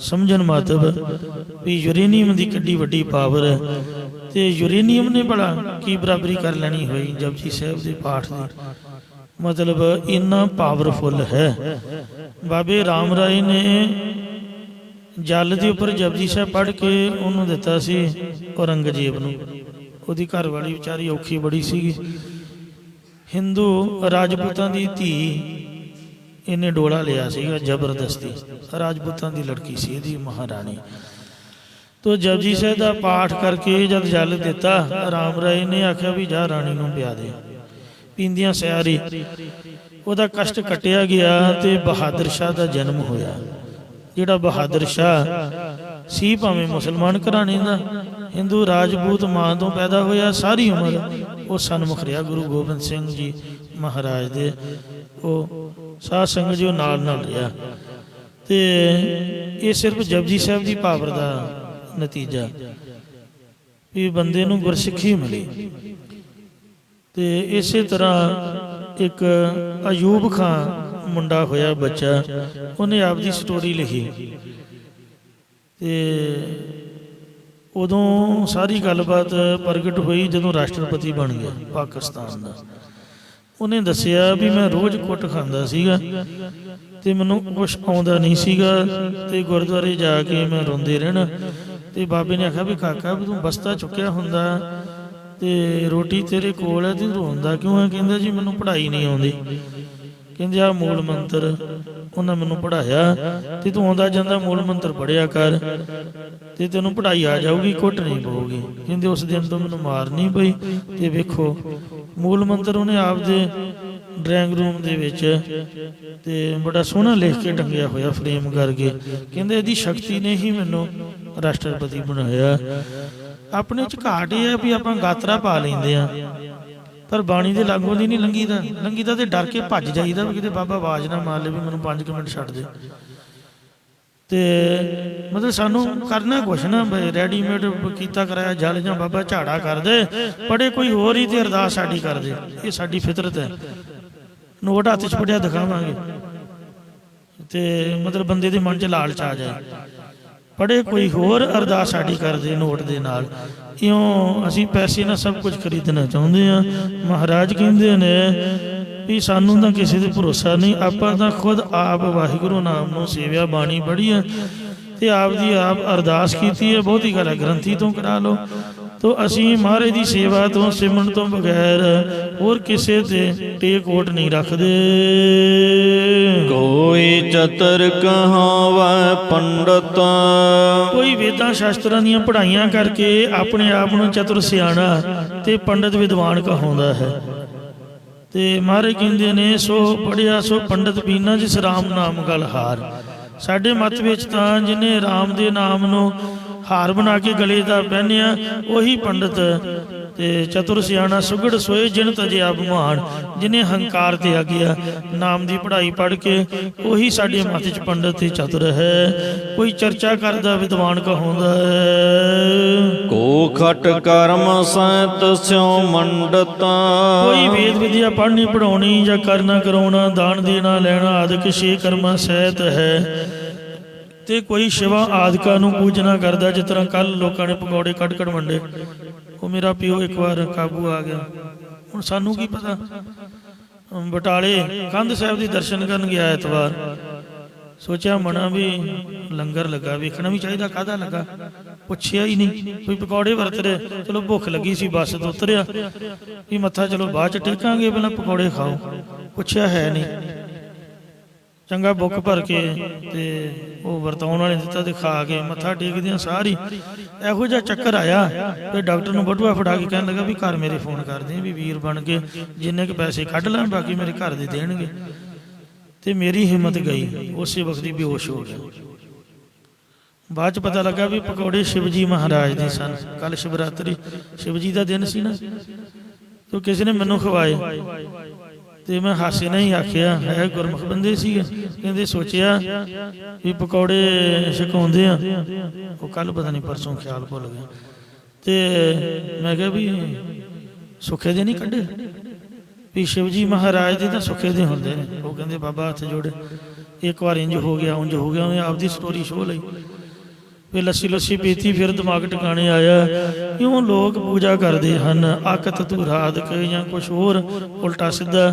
ਸਮਝਣ ਮੁਤਾਬਕ ਵੀ ਯੂਰੇਨੀਅਮ ਦੀ ਕਿੱਡੀ ਵੱਡੀ ਪਾਵਰ ਹੈ। ਤੇ ਯੂਰੇਨੀਅਮ ਨੇ ਭਲਾ ਕੀ ਬਰਾਬਰੀ ਕਰ ਲੈਣੀ ਹੋਈ ਜਪਜੀ ਸਾਹਿਬ ਦੇ ਪਾਠ ਦੀ। ਮਤਲਬ ਇੰਨਾ ਪਾਵਰਫੁੱਲ ਹੈ। ਬਾਬੇ ਰਾਮ ਰਾਏ ਨੇ ਜਲ ਦੇ ਉੱਪਰ ਜਪਜੀ ਸਾਹਿਬ ਪੜ੍ਹ ਕੇ ਉਹਨੂੰ ਦਿੱਤਾ ਸੀ ਔਰੰਗਜ਼ੇਬ ਨੂੰ। ਉਹਦੀ ਘਰ ਵਾਲੀ ਵਿਚਾਰੀ ਔਖੀ ਬੜੀ ਸੀਗੀ, ਹਿੰਦੂ ਰਾਜਪੂਤਾਂ ਦੀ ਧੀ ਇਹਨੇ ਡੋਲਾ ਲਿਆ ਸੀਗਾ ਜ਼ਬਰਦਸਤੀ। ਰਾਜਪੂਤਾਂ ਦੀ ਲੜਕੀ ਸੀ ਇਹਦੀ ਮਹਾਰਾਣੀ। ਤੋ ਜਪਜੀ ਸਾਹਿਬ ਦਾ ਪਾਠ ਕਰਕੇ ਜਦ ਜਲ ਦਿੱਤਾ, ਰਾਮ ਰਾਏ ਨੇ ਆਖਿਆ ਵੀ ਜਾ ਰਾਣੀ ਨੂੰ ਪਿਆ ਦੇ। ਪੀਂਦੀਆਂ ਸਿਆਰੀ ਉਹਦਾ ਕਸ਼ਟ ਕੱਟਿਆ ਗਿਆ ਤੇ ਬਹਾਦਰ ਸ਼ਾਹ ਦਾ ਜਨਮ ਹੋਇਆ। ਜਿਹੜਾ ਬਹਾਦਰ ਸ਼ਾਹ ਸੀ ਭਾਵੇਂ ਮੁਸਲਮਾਨ ਘਰਾਣੇ ਦਾ, ਹਿੰਦੂ ਰਾਜਪੂਤ ਮਾਂ ਤੋਂ ਪੈਦਾ ਹੋਇਆ, ਸਾਰੀ ਉਮਰ ਉਹ ਸਨਮੁਖ ਰਿਹਾ ਗੁਰੂ ਗੋਬਿੰਦ ਸਿੰਘ ਜੀ ਮਹਾਰਾਜ ਦੇ। ਉਹ ਸਾਧ ਸੰਗਤ ਜੀ ਨਾਲ ਨਾਲ ਰਿਹਾ। ਤੇ ਇਹ ਸਿਰਫ ਜਪਜੀ ਸਾਹਿਬ ਦੀ ਪਾਵਰ ਦਾ ਨਤੀਜਾ ਵੀ ਬੰਦੇ ਨੂੰ ਗੁਰਸਿੱਖੀ ਮਿਲੀ। ਤੇ ਇਸੇ ਤਰ੍ਹਾਂ ਇੱਕ ਅਯੂਬ ਖਾਨ ਮੁੰਡਾ ਹੋਇਆ ਬੱਚਾ, ਉਹਨੇ ਆਪਦੀ ਸਟੋਰੀ ਲਿਖੀ। ਤੇ ਉਦੋਂ ਸਾਰੀ ਗੱਲਬਾਤ ਪ੍ਰਗਟ ਹੋਈ ਜਦੋਂ ਰਾਸ਼ਟਰਪਤੀ ਬਣ ਗਿਆ ਪਾਕਿਸਤਾਨ ਦਾ। ਉਹਨੇ ਦੱਸਿਆ ਵੀ ਮੈਂ ਰੋਜ਼ ਕੁੱਟ ਖਾਂਦਾ ਸੀਗਾ ਤੇ ਮੈਨੂੰ ਕੁਛ ਆਉਂਦਾ ਨਹੀਂ ਸੀਗਾ, ਤੇ ਗੁਰਦੁਆਰੇ ਜਾ ਕੇ ਮੈਂ ਰੋਂਦੇ ਰਹਿਣਾ। ਤੇ ਬਾਬੇ ਨੇ ਆਖਿਆ ਵੀ ਕਾਕਾ ਵੀ ਤੂੰ ਬਸਤਾ ਚੁੱਕਿਆ ਹੁੰਦਾ ਤੇ ਰੋਟੀ ਤੇਰੇ ਕੋਲ ਹੈ, ਤੂੰ ਰੋਂਦਾ ਕਿਉਂ ਹੈ? ਕਹਿੰਦਾ ਜੀ ਮੈਨੂੰ ਪੜ੍ਹਾਈ ਨਹੀਂ ਆਉਂਦੀ। ਕਹਿੰਦੇ ਆ ਮੂਲ ਮੰਤਰ ਉਹਨਾਂ ਮੈਨੂੰ ਪੜ੍ਹਾਇਆ ਤੇ ਤੂੰ ਆਉਂਦਾ ਜਾਂਦਾ ਮੂਲ ਮੰਤਰ ਪੜ੍ਹਿਆ ਕਰ ਤੇ ਤੈਨੂੰ ਪੜ੍ਹਾਈ ਆ ਜਾਊਗੀ, ਕੁੱਟ ਨਹੀਂ ਪਊਗੀ। ਕਹਿੰਦੇ ਉਸ ਦਿਨ ਤੋਂ ਮੈਨੂੰ ਮਾਰ ਨਹੀਂ ਪਈ। ਤੇ ਵੇਖੋ ਮੂਲ ਮੰਤਰ ਉਹਨੇ ਆਪਦੇ ਡਰਾਇੰਗ ਰੂਮ ਦੇ ਵਿੱਚ ਤੇ ਬੜਾ ਸੋਹਣਾ ਲਿਖ ਕੇ ਟੰਗਿਆ ਹੋਇਆ ਫਰੇਮ ਕਰਕੇ। ਕਹਿੰਦੇ ਇਹਦੀ ਸ਼ਕਤੀ ਨੇ ਹੀ ਮੈਨੂੰ ਰਾਸ਼ਟਰਪਤੀ ਬਣਾਇਆ। ਆਪਣੇ ਚ ਘਾਟ ਇਹ ਹੈ ਵੀ ਆਪਾਂ ਗਾਤਰਾ ਪਾ ਲੈਂਦੇ ਆ, ਪਰ ਬਾਣੀ ਦੇ ਲਾਗੋਂ ਦੀ ਨਹੀਂ ਲੰਘੀਦਾ ਤੇ ਡਰ ਕੇ ਭੱਜ ਜਾਈਦਾ ਵੀ ਕਿਤੇ ਬਾਬਾ ਆਵਾਜ਼ ਨਾ ਮਾਰ ਲੇ ਵੀ ਮੈਨੂੰ 5 ਮਿੰਟ ਛੱਡ ਦੇ। ਤੇ ਮਤਲਬ ਸਾਨੂੰ ਕਰਨਾ ਕੁਛ ਨਾ ਬਈ ਰੈਡੀਮੇਡ ਕੀਤਾ ਕਰਾਇਆ ਜਲ ਜਾਂ ਬਾਬਾ ਝਾੜਾ ਕਰ ਦੇ, ਪੜੇ ਕੋਈ ਹੋਰ ਹੀ ਤੇ ਅਰਦਾਸ ਸਾਡੀ ਕਰ ਦੇ। ਇਹ ਸਾਡੀ ਫਿਤਰਤ ਹੈ। ਨੋਟ ਹੱਥ 'ਚ ਪੜਿਆ ਦਿਖਾਵਾਂਗੇ ਤੇ ਮਤਲਬ ਬੰਦੇ ਦੇ ਮਨ 'ਚ ਲਾਲਚ ਆ ਜਾਏ, ਪੜੇ ਕੋਈ ਹੋਰ ਅਰਦਾਸ ਸਾਡੀ ਕਰਦੇ ਨੋਟ ਦੇ ਨਾਲ। ਇਉਂ ਅਸੀਂ ਪੈਸੇ ਨਾਲ ਸਭ ਕੁਝ ਖਰੀਦਣਾ ਚਾਹੁੰਦੇ ਹਾਂ। ਮਹਾਰਾਜ ਕਹਿੰਦੇ ਨੇ ਵੀ ਸਾਨੂੰ ਤਾਂ ਕਿਸੇ ਤੇ ਭਰੋਸਾ ਨਹੀਂ, ਆਪਾਂ ਤਾਂ ਖੁਦ ਆਪ ਵਾਹਿਗੁਰੂ ਨਾਮ ਨੂੰ ਸੇਵਿਆ, ਬਾਣੀ ਪੜ੍ਹੀ ਹੈ ਤੇ ਆਪ ਦੀ ਆਪ ਅਰਦਾਸ ਕੀਤੀ ਹੈ। ਬਹੁਤੀ ਗੱਲ ਹੈ ਗ੍ਰੰਥੀ ਤੋਂ ਕਰਾ ਲਓ। ਤੋ ਅਸੀਂ ਮਹਾਰਾਜ ਦੀ ਸੇਵਾ ਤੋਂ ਸਿਮਰਨ ਤੋਂ ਬਗੈਰ ਹੋਰ ਕਿਸੇ ਤੇ ਟੇਕ-ਓਟ ਨਹੀਂ ਰੱਖਦੇ। ਕੋਈ ਚਤਰ ਕਹਾਵੈ ਪੰਡਤ, ਕੋਈ ਵੇਦਾਂ ਸ਼ਾਸਤਰਾਂ ਦੀਆਂ ਪੜ੍ਹਾਈਆਂ ਕਰਕੇ ਆਪਣੇ ਆਪ ਨੂੰ ਚਤੁਰ ਸਿਆਣਾ ਤੇ ਪੰਡਤ ਵਿਦਵਾਨ ਕਹਾਉਂਦਾ ਹੈ। ਤੇ ਮਹਾਰਾਜ ਕਹਿੰਦੇ ਨੇ ਸੋ ਪੜ੍ਹਿਆ ਸੋ ਪੰਡਤ ਪੀਨਾ ਜਿਸ ਰਾਮ ਨਾਮ ਗਲ ਹਾਰ। ਸਾਡੇ ਮੱਤ ਵਿੱਚ ਤਾਂ ਜਿਹਨੇ ਰਾਮ ਦੇ ਨਾਮ ਨੂੰ ਹਾਰ ਬਣਾ ਕੇ ਗਲੇ ਦਾ ਪਹਿਨਿਆ ਉਹੀ ਪੰਡਤ ਤੇ ਚਤੁਰ ਸਿਆਣਾ ਸੁਗੜ ਸੋਏ ਜਿਨ ਤਜਿਆ ਬਿਮਾਨ। ਜਿਹਨੇ ਹੰਕਾਰ ਤੇ ਆ ਗਿਆ ਨਾਮ ਦੀ ਪੜ੍ਹਾਈ ਪੜ੍ਹ ਕੇ ਉਹੀ ਸਾਡੇ ਮੱਤ 'ਚ ਪੰਡਤ ਤੇ ਚਤੁਰ ਹੈ। ਕੋਈ ਚਰਚਾ ਕਰਦਾ ਵਿਦਵਾਨ ਕਹਾਉਂਦਾ ਹੈ। ਕੋ ਖਟ ਕਰਮ ਸਹਿਤ ਸਿਉ ਮੰਡਤਾ, ਕੋਈ ਵੇਦ ਵਿਦਿਆ ਪੜ੍ਹਨੀ ਪੜ੍ਹਾਉਣੀ ਜਾਂ ਕਰਨਾ ਕਰਾਉਣਾ ਦਾਨ ਦੇਣਾ ਲੈਣਾ ਆਦਿਕ 6 ਕਰਮਾਂ ਸਹਿਤ ਹੈ। ਤੇ ਕੋਈ ਸ਼ਿਵਾ ਆਦਿਕਾਂ ਨੂੰ ਪੂਜਣਾ ਕਰਦਾ। ਜਿਸ ਤਰ੍ਹਾਂ ਕੱਲ ਲੋਕਾਂ ਨੇ ਪਕੌੜੇ ਕੱਢ ਵੰਡੇ, ਉਹ ਮੇਰਾ ਪਿਓ ਇੱਕ ਵਾਰ ਕਾਬੂ ਆ ਗਿਆ। ਹੁਣ ਸਾਨੂੰ ਕੀ ਪਤਾ, ਬਟਾਲੇ ਕੰਧ ਸਾਹਿਬ ਦੇ ਦਰਸ਼ਨ ਕਰਨ ਗਿਆ ਐਤਵਾਰ, ਸੋਚਿਆ ਮਨਾ ਵੀ ਲੰਗਰ ਲੱਗਾ, ਵੇਖਣਾ ਵੀ ਚਾਹੀਦਾ ਕਾਹਦਾ ਲੱਗਾ। ਪੁੱਛਿਆ ਹੀ ਨਹੀਂ, ਕੋਈ ਪਕੌੜੇ ਵਰਤ ਰਹੇ। ਚਲੋ ਭੁੱਖ ਲੱਗੀ ਸੀ, ਬੱਸ ਤੋਂ ਉਤਰਿਆ ਵੀ ਮੱਥਾ ਚਲੋ ਬਾਅਦ ਚ ਟੇਕਾਂਗੇ, ਪਹਿਲਾਂ ਪਕੌੜੇ ਖਾਓ। ਪੁੱਛਿਆ ਹੈ ਨਹੀਂ, ਚੰਗਾ ਬੁੱਕ ਭਰ ਕੇ ਤੇ ਉਹ ਵਰਤਾਉਣ ਵਾਲੇ ਦਿੱਤਾ ਤੇ ਖਾ ਕੇ ਮੱਥਾ ਟੇਕਦਿਆਂ ਸਾਰੀ ਇਹੋ ਜਿਹਾ ਚੱਕਰ ਆਇਆ। ਫਿਰ ਡਾਕਟਰ ਨੂੰ ਬਟੂਆ ਫੜਾ ਕੇ ਕਹਿਣ ਲੱਗਾ ਵੀ ਘਰ ਮੇਰੇ ਫੋਨ ਕਰਦੇ ਵੀ ਵੀਰ ਬਣ ਕੇ ਜਿੰਨੇ ਕੁ ਪੈਸੇ ਕੱਢ ਲਾਂ ਬਾਕੀ ਮੇਰੇ ਘਰ ਦੇ ਦੇਣਗੇ। ਤੇ ਮੇਰੀ ਹਿੰਮਤ ਗਈ, ਉਸੇ ਵਕਤ ਹੀ ਬੇਹੋਸ਼ ਹੋ ਗਿਆ। ਬਾਅਦ ਚ ਪਤਾ ਲੱਗਾ ਵੀ ਪਕੌੜੇ ਸ਼ਿਵਜੀ ਮਹਾਰਾਜ ਦੇ ਸਨ। ਕੱਲ ਸ਼ਿਵਰਾਤਰੀ ਸ਼ਿਵਜੀ ਦਾ ਦਿਨ ਸੀ ਨਾ, ਤੇ ਕਿਸੇ ਨੇ ਮੈਨੂੰ ਖਵਾਏ ਤੇ ਮੈਂ ਹਾਸੇ ਨਾਲ ਹੀ ਆਖਿਆ, ਹੈ ਗੁਰਮੁਖ ਬੰਦੇ ਸੀਗੇ। ਕਹਿੰਦੇ ਸੋਚਿਆ ਵੀ ਪਕੌੜੇ ਛਕਾਉਂਦੇ ਆ। ਉਹ ਕੱਲ ਪਤਾ ਨਹੀਂ ਪਰਸੋਂ ਖਿਆਲ ਭੁੱਲ ਗਿਆ। ਤੇ ਮੈਂ ਕਿਹਾ ਵੀ ਸੁੱਖੇ ਦੇ ਨਹੀਂ ਕੱਢੇ ਵੀ ਸ਼ਿਵਜੀ ਮਹਾਰਾਜ ਦੇ ਤਾਂ ਸੁੱਖੇ ਦੇ ਹੁੰਦੇ ਨੇ। ਉਹ ਕਹਿੰਦੇ ਬਾਬਾ ਹੱਥ ਜੋੜੇ, ਇੱਕ ਵਾਰ ਇੰਜ ਹੋ ਗਿਆ ਉਂਝ ਹੋ ਗਿਆ। ਉਹਨੇ ਆਪਦੀ ਸਟੋਰੀ ਸ਼ੋਅ ਲਈ, ਫਿਰ ਲੱਸੀ ਪੀਤੀ, ਫਿਰ ਦਿਮਾਗ ਟਿਕਾਣੇ ਆਇਆ। ਕਿਉਂ ਲੋਕ ਪੂਜਾ ਕਰਦੇ ਹਨ ਅਕਤ ਧੂਰਾਦਿਕ ਜਾਂ ਕੁਛ ਹੋਰ ਉਲਟਾ ਸਿੱਧਾ,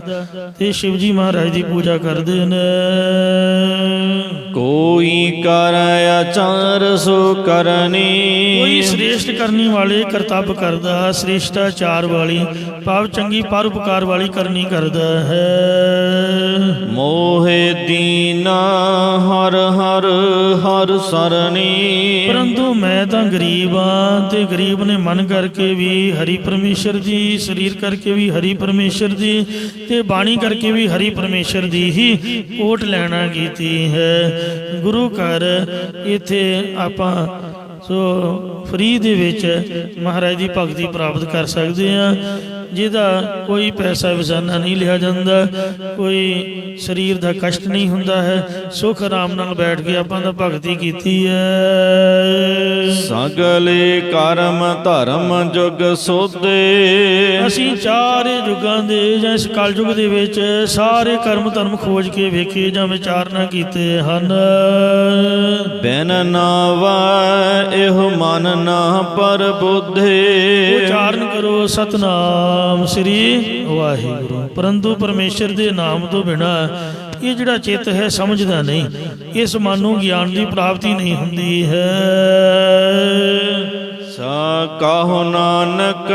ਤੇ ਸ਼ਿਵਜੀ ਮਹਾਰਾਜ ਦੀ ਪੂਜਾ ਕਰਦੇ ਨੇ। ਕੋਈ ਕਰ ਆਚਾਰ ਸੋ ਕਰਨੀ, ਕੋਈ ਸ੍ਰੇਸ਼ਟ ਕਰਨੀ ਵਾਲੇ ਕਰਤੱਵ ਕਰਦਾ, ਸ੍ਰੇਸ਼ਟਾਚਾਰ ਵਾਲੀ ਭਾਵ ਚੰਗੀ ਪਰਉਪਕਾਰ ਵਾਲੀ ਕਰਨੀ ਕਰਦਾ ਹੈ। ਮੋਹਿ ਦੀਨਾ ਹਰ ਹਰ ਹਰ ਸਰਣੀ, ਪਰੰਤੂ ਮੈਂ ਤਾਂ ਗਰੀਬ ਹਾਂ ਤੇ ਗਰੀਬ ਨੇ ਮਨ ਕਰਕੇ ਵੀ ਹਰੀ ਪਰਮੇਸ਼ਰ ਦੀ, ਸਰੀਰ ਕਰਕੇ ਵੀ ਹਰੀ ਪਰਮੇਸ਼ਰ ਦੀ, ਤੇ ਬਾਣੀ ਕਰਕੇ ਵੀ ਹਰੀ ਪਰਮੇਸ਼ਰ ਦੀ ਹੀ ਓਟ ਲੈਣਾ ਕੀਤੀ ਹੈ। ਗੁਰੂ ਘਰ ਇੱਥੇ ਆਪਾਂ ਸੋ ਫਰੀ ਦੇ ਵਿੱਚ ਮਹਾਰਾਜ ਦੀ ਭਗਤੀ ਪ੍ਰਾਪਤ ਕਰ ਸਕਦੇ ਹਾਂ, ਜਿਹਦਾ ਕੋਈ ਪੈਸਾ ਵਜ਼ਾਨਾ ਨਹੀਂ ਲਿਆ ਜਾਂਦਾ, ਕੋਈ ਸਰੀਰ ਦਾ ਕਸ਼ਟ ਨਹੀਂ ਹੁੰਦਾ ਹੈ। ਸੁਖ ਆਰਾਮ ਨਾਲ ਬੈਠ ਕੇ ਆਪਾਂ ਤਾਂ ਭਗਤੀ ਕੀਤੀ ਹੈ। ਸਗਲੇ ਕਰਮ ਧਰਮ ਜੁਗ ਸੋਧੇ, ਅਸੀਂ ਚਾਰੇ ਯੁੱਗਾਂ ਦੇ ਜਾਂ ਇਸ ਕਲਯੁਗ ਦੇ ਵਿੱਚ ਸਾਰੇ ਕਰਮ ਧਰਮ ਖੋਜ ਕੇ ਵੇਖੇ ਜਾਂ ਵਿਚਾਰਨਾ ਕੀਤੇ ਹਨ। ਬਿਨ ਨਾਵਾ ਇਹੋ ਮਨ ਨਾ ਪਰ ਬੁੱਧੇ, ਉਚਾਰਨ ਕਰੋ ਸਤਨਾਮ ਸ੍ਰੀ ਵਾਹਿਗੁਰੂ। ਪਰੰਤੂ ਪਰਮੇਸ਼ਰ ਦੇ ਨਾਮ ਤੋਂ ਬਿਨਾਂ ਇਹ ਜਿਹੜਾ ਚਿੱਤ ਹੈ ਸਮਝਦਾ ਨਹੀਂ, ਇਸ ਮਨ ਨੂੰ ਗਿਆਨ ਦੀ ਪ੍ਰਾਪਤੀ ਨਹੀਂ ਹੁੰਦੀ ਹੈ। ਸਾ ਕਹੋ ਨਾਨਕ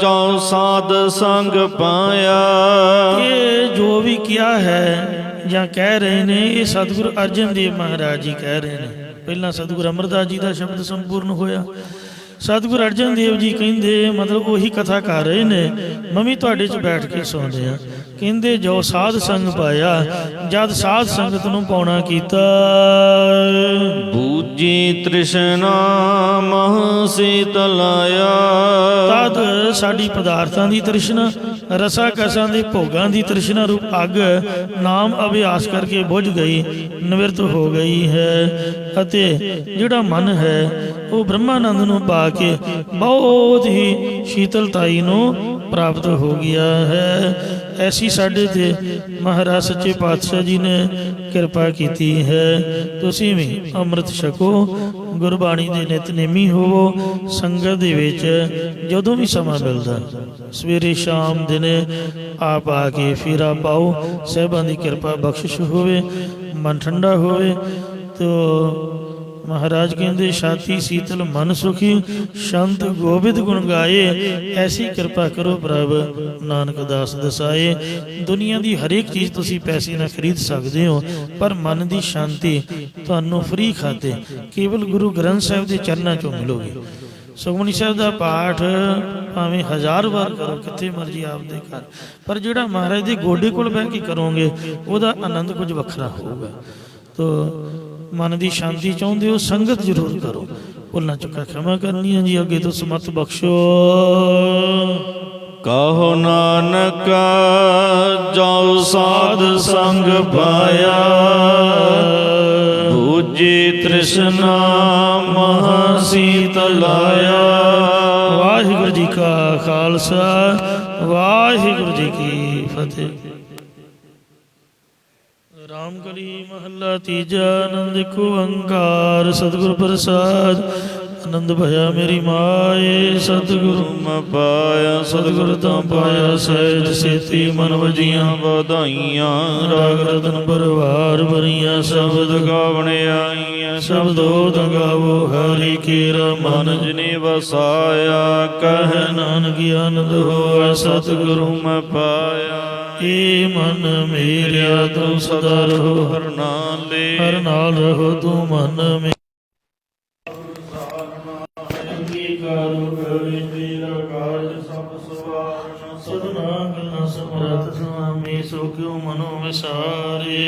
ਜੋ ਸਾਧ ਸੰਗ ਪਾਇਆ, ਇਹ ਜੋ ਵੀ ਕਿਹਾ ਹੈ ਜਾਂ ਕਹਿ ਰਹੇ ਨੇ ਇਹ ਸਤਿਗੁਰੂ ਅਰਜਨ ਦੇਵ ਮਹਾਰਾਜ ਜੀ ਕਹਿ ਰਹੇ ਨੇ। ਪਹਿਲਾਂ ਸਤਿਗੁਰੂ ਅਮਰਦਾਸ ਜੀ ਦਾ ਸ਼ਬਦ ਸੰਪੂਰਨ ਹੋਇਆ। ਸਤਿਗੁਰੂ ਅਰਜਨ ਦੇਵ ਜੀ ਕਹਿੰਦੇ ਮਤਲਬ ਉਹੀ ਕਥਾ ਕਰ ਰਹੇ ਨੇ, ਮੰਮੀ ਤੁਹਾਡੇ 'ਚ ਬੈਠ ਕੇ ਸੁਣਦੇ ਆ। ਕਹਿੰਦੇ ਜੋ ਸਾਧ ਸੰਗ ਪਾਇਆ, ਜਦ ਸਾਧ ਸੰਗਤ ਨੂੰ ਪਾਉਣਾ ਕੀਤਾ, ਬੂਝੀ ਤ੍ਰਿਸ਼ਨਾ ਮਹ ਸੀਤਲਾਇਆ, ਤਦ ਬਾਅਦ ਸਾਡੀ ਪਦਾਰਥਾਂ ਦੀ ਤ੍ਰਿਸ਼ਨਾ, ਰਸਾਂ ਕਸਾਂ ਦੇ ਭੋਗਾਂ ਦੀ ਤ੍ਰਿਸ਼ਨਾ ਰੂਪ ਅੱਗ ਨਾਮ ਅਭਿਆਸ ਕਰਕੇ ਬੁਝ ਗਈ, ਨਿਵਰਤ ਹੋ ਗਈ ਹੈ। ਅਤੇ ਜਿਹੜਾ ਮਨ ਹੈ ਉਹ ਬ੍ਰਹਮਾਨੰਦ ਨੂੰ ਪਾ ਕੇ ਬਹੁਤ ਹੀ ਸ਼ੀਤਲਤਾਈ ਨੂੰ ਪ੍ਰਾਪਤ ਹੋ ਗਿਆ ਹੈ। ਐਸੀ ਸਾਡੇ ਤੇ ਮਹਾਰਾਜ ਸੱਚੇ ਪਾਤਸ਼ਾਹ ਜੀ ਨੇ ਕਿਰਪਾ ਕੀਤੀ ਹੈ। ਤੁਸੀਂ ਵੀ ਅੰਮ੍ਰਿਤ ਛਕੋ, ਗੁਰਬਾਣੀ ਦੇ ਨਿਤਨੇਮੀ ਹੋਵੋ, ਸੰਗਤ ਦੇ ਵਿੱਚ ਜਦੋਂ ਵੀ ਸਮਾਂ ਮਿਲਦਾ ਸਵੇਰੇ ਸ਼ਾਮ ਦਿਨੇ ਆਪ ਆ ਕੇ ਫੇਰਾ ਪਾਓ। ਸਾਹਿਬਾਂ ਦੀ ਕਿਰਪਾ ਬਖਸ਼ਿਸ਼ ਹੋਵੇ, ਮਨ ਠੰਡਾ ਹੋਵੇ। ਤੋ महाराज कहते छाती शीतल मन सुखी, संत गोबिंद गुण गाए, ऐसी कृपा करो प्रभ नानक दास दसाए। दुनिया की हरेक चीज़ तुसी पैसे ना खरीद सकते हो, पर मन की शांति तुहानू फ्री खाते केवल गुरु ग्रंथ साहिब के चरणों चों मिलोगी। सुखमनी साहिब का पाठ भावें 1000 बार करो, कितने मर्जी आपके घर, पर जिहड़ा महाराज के गोडे कोल बह के करोगे उहदा आनंद कुछ वखरा होगा। तो मन की शांति चाहते हो, संगत जरूर करो। भुलना चुका क्षमा करनी है जी, अगे तो समत बख्शो। कहो नानक जो साध संग पाया, बूझी तृष्णा महा शीतलाया। वाहिगुरु जी का खालसा, वाहिगुरु जी की फतेह। रामकली महला तीजा। आनंद को अंकार सतगुरु प्रसाद, आनंद भया मेरी माए सतगुरु मैं पाया सतगुरु तो पाया सहज सेती मन वजिया। बधाइयां राग रतन परवार भरिया शब्द गावने आईयां, शब्दो गावो हरि केरा मन जिने वसाया। कह नानक आनंद होआ सतगुरु मैं पाया। ए मन मेरा तू सदा रहो, हर नाले हर नाल रहो तू मन में। सदना गला समरथ स्वामी सो क्यों मनो विसारे।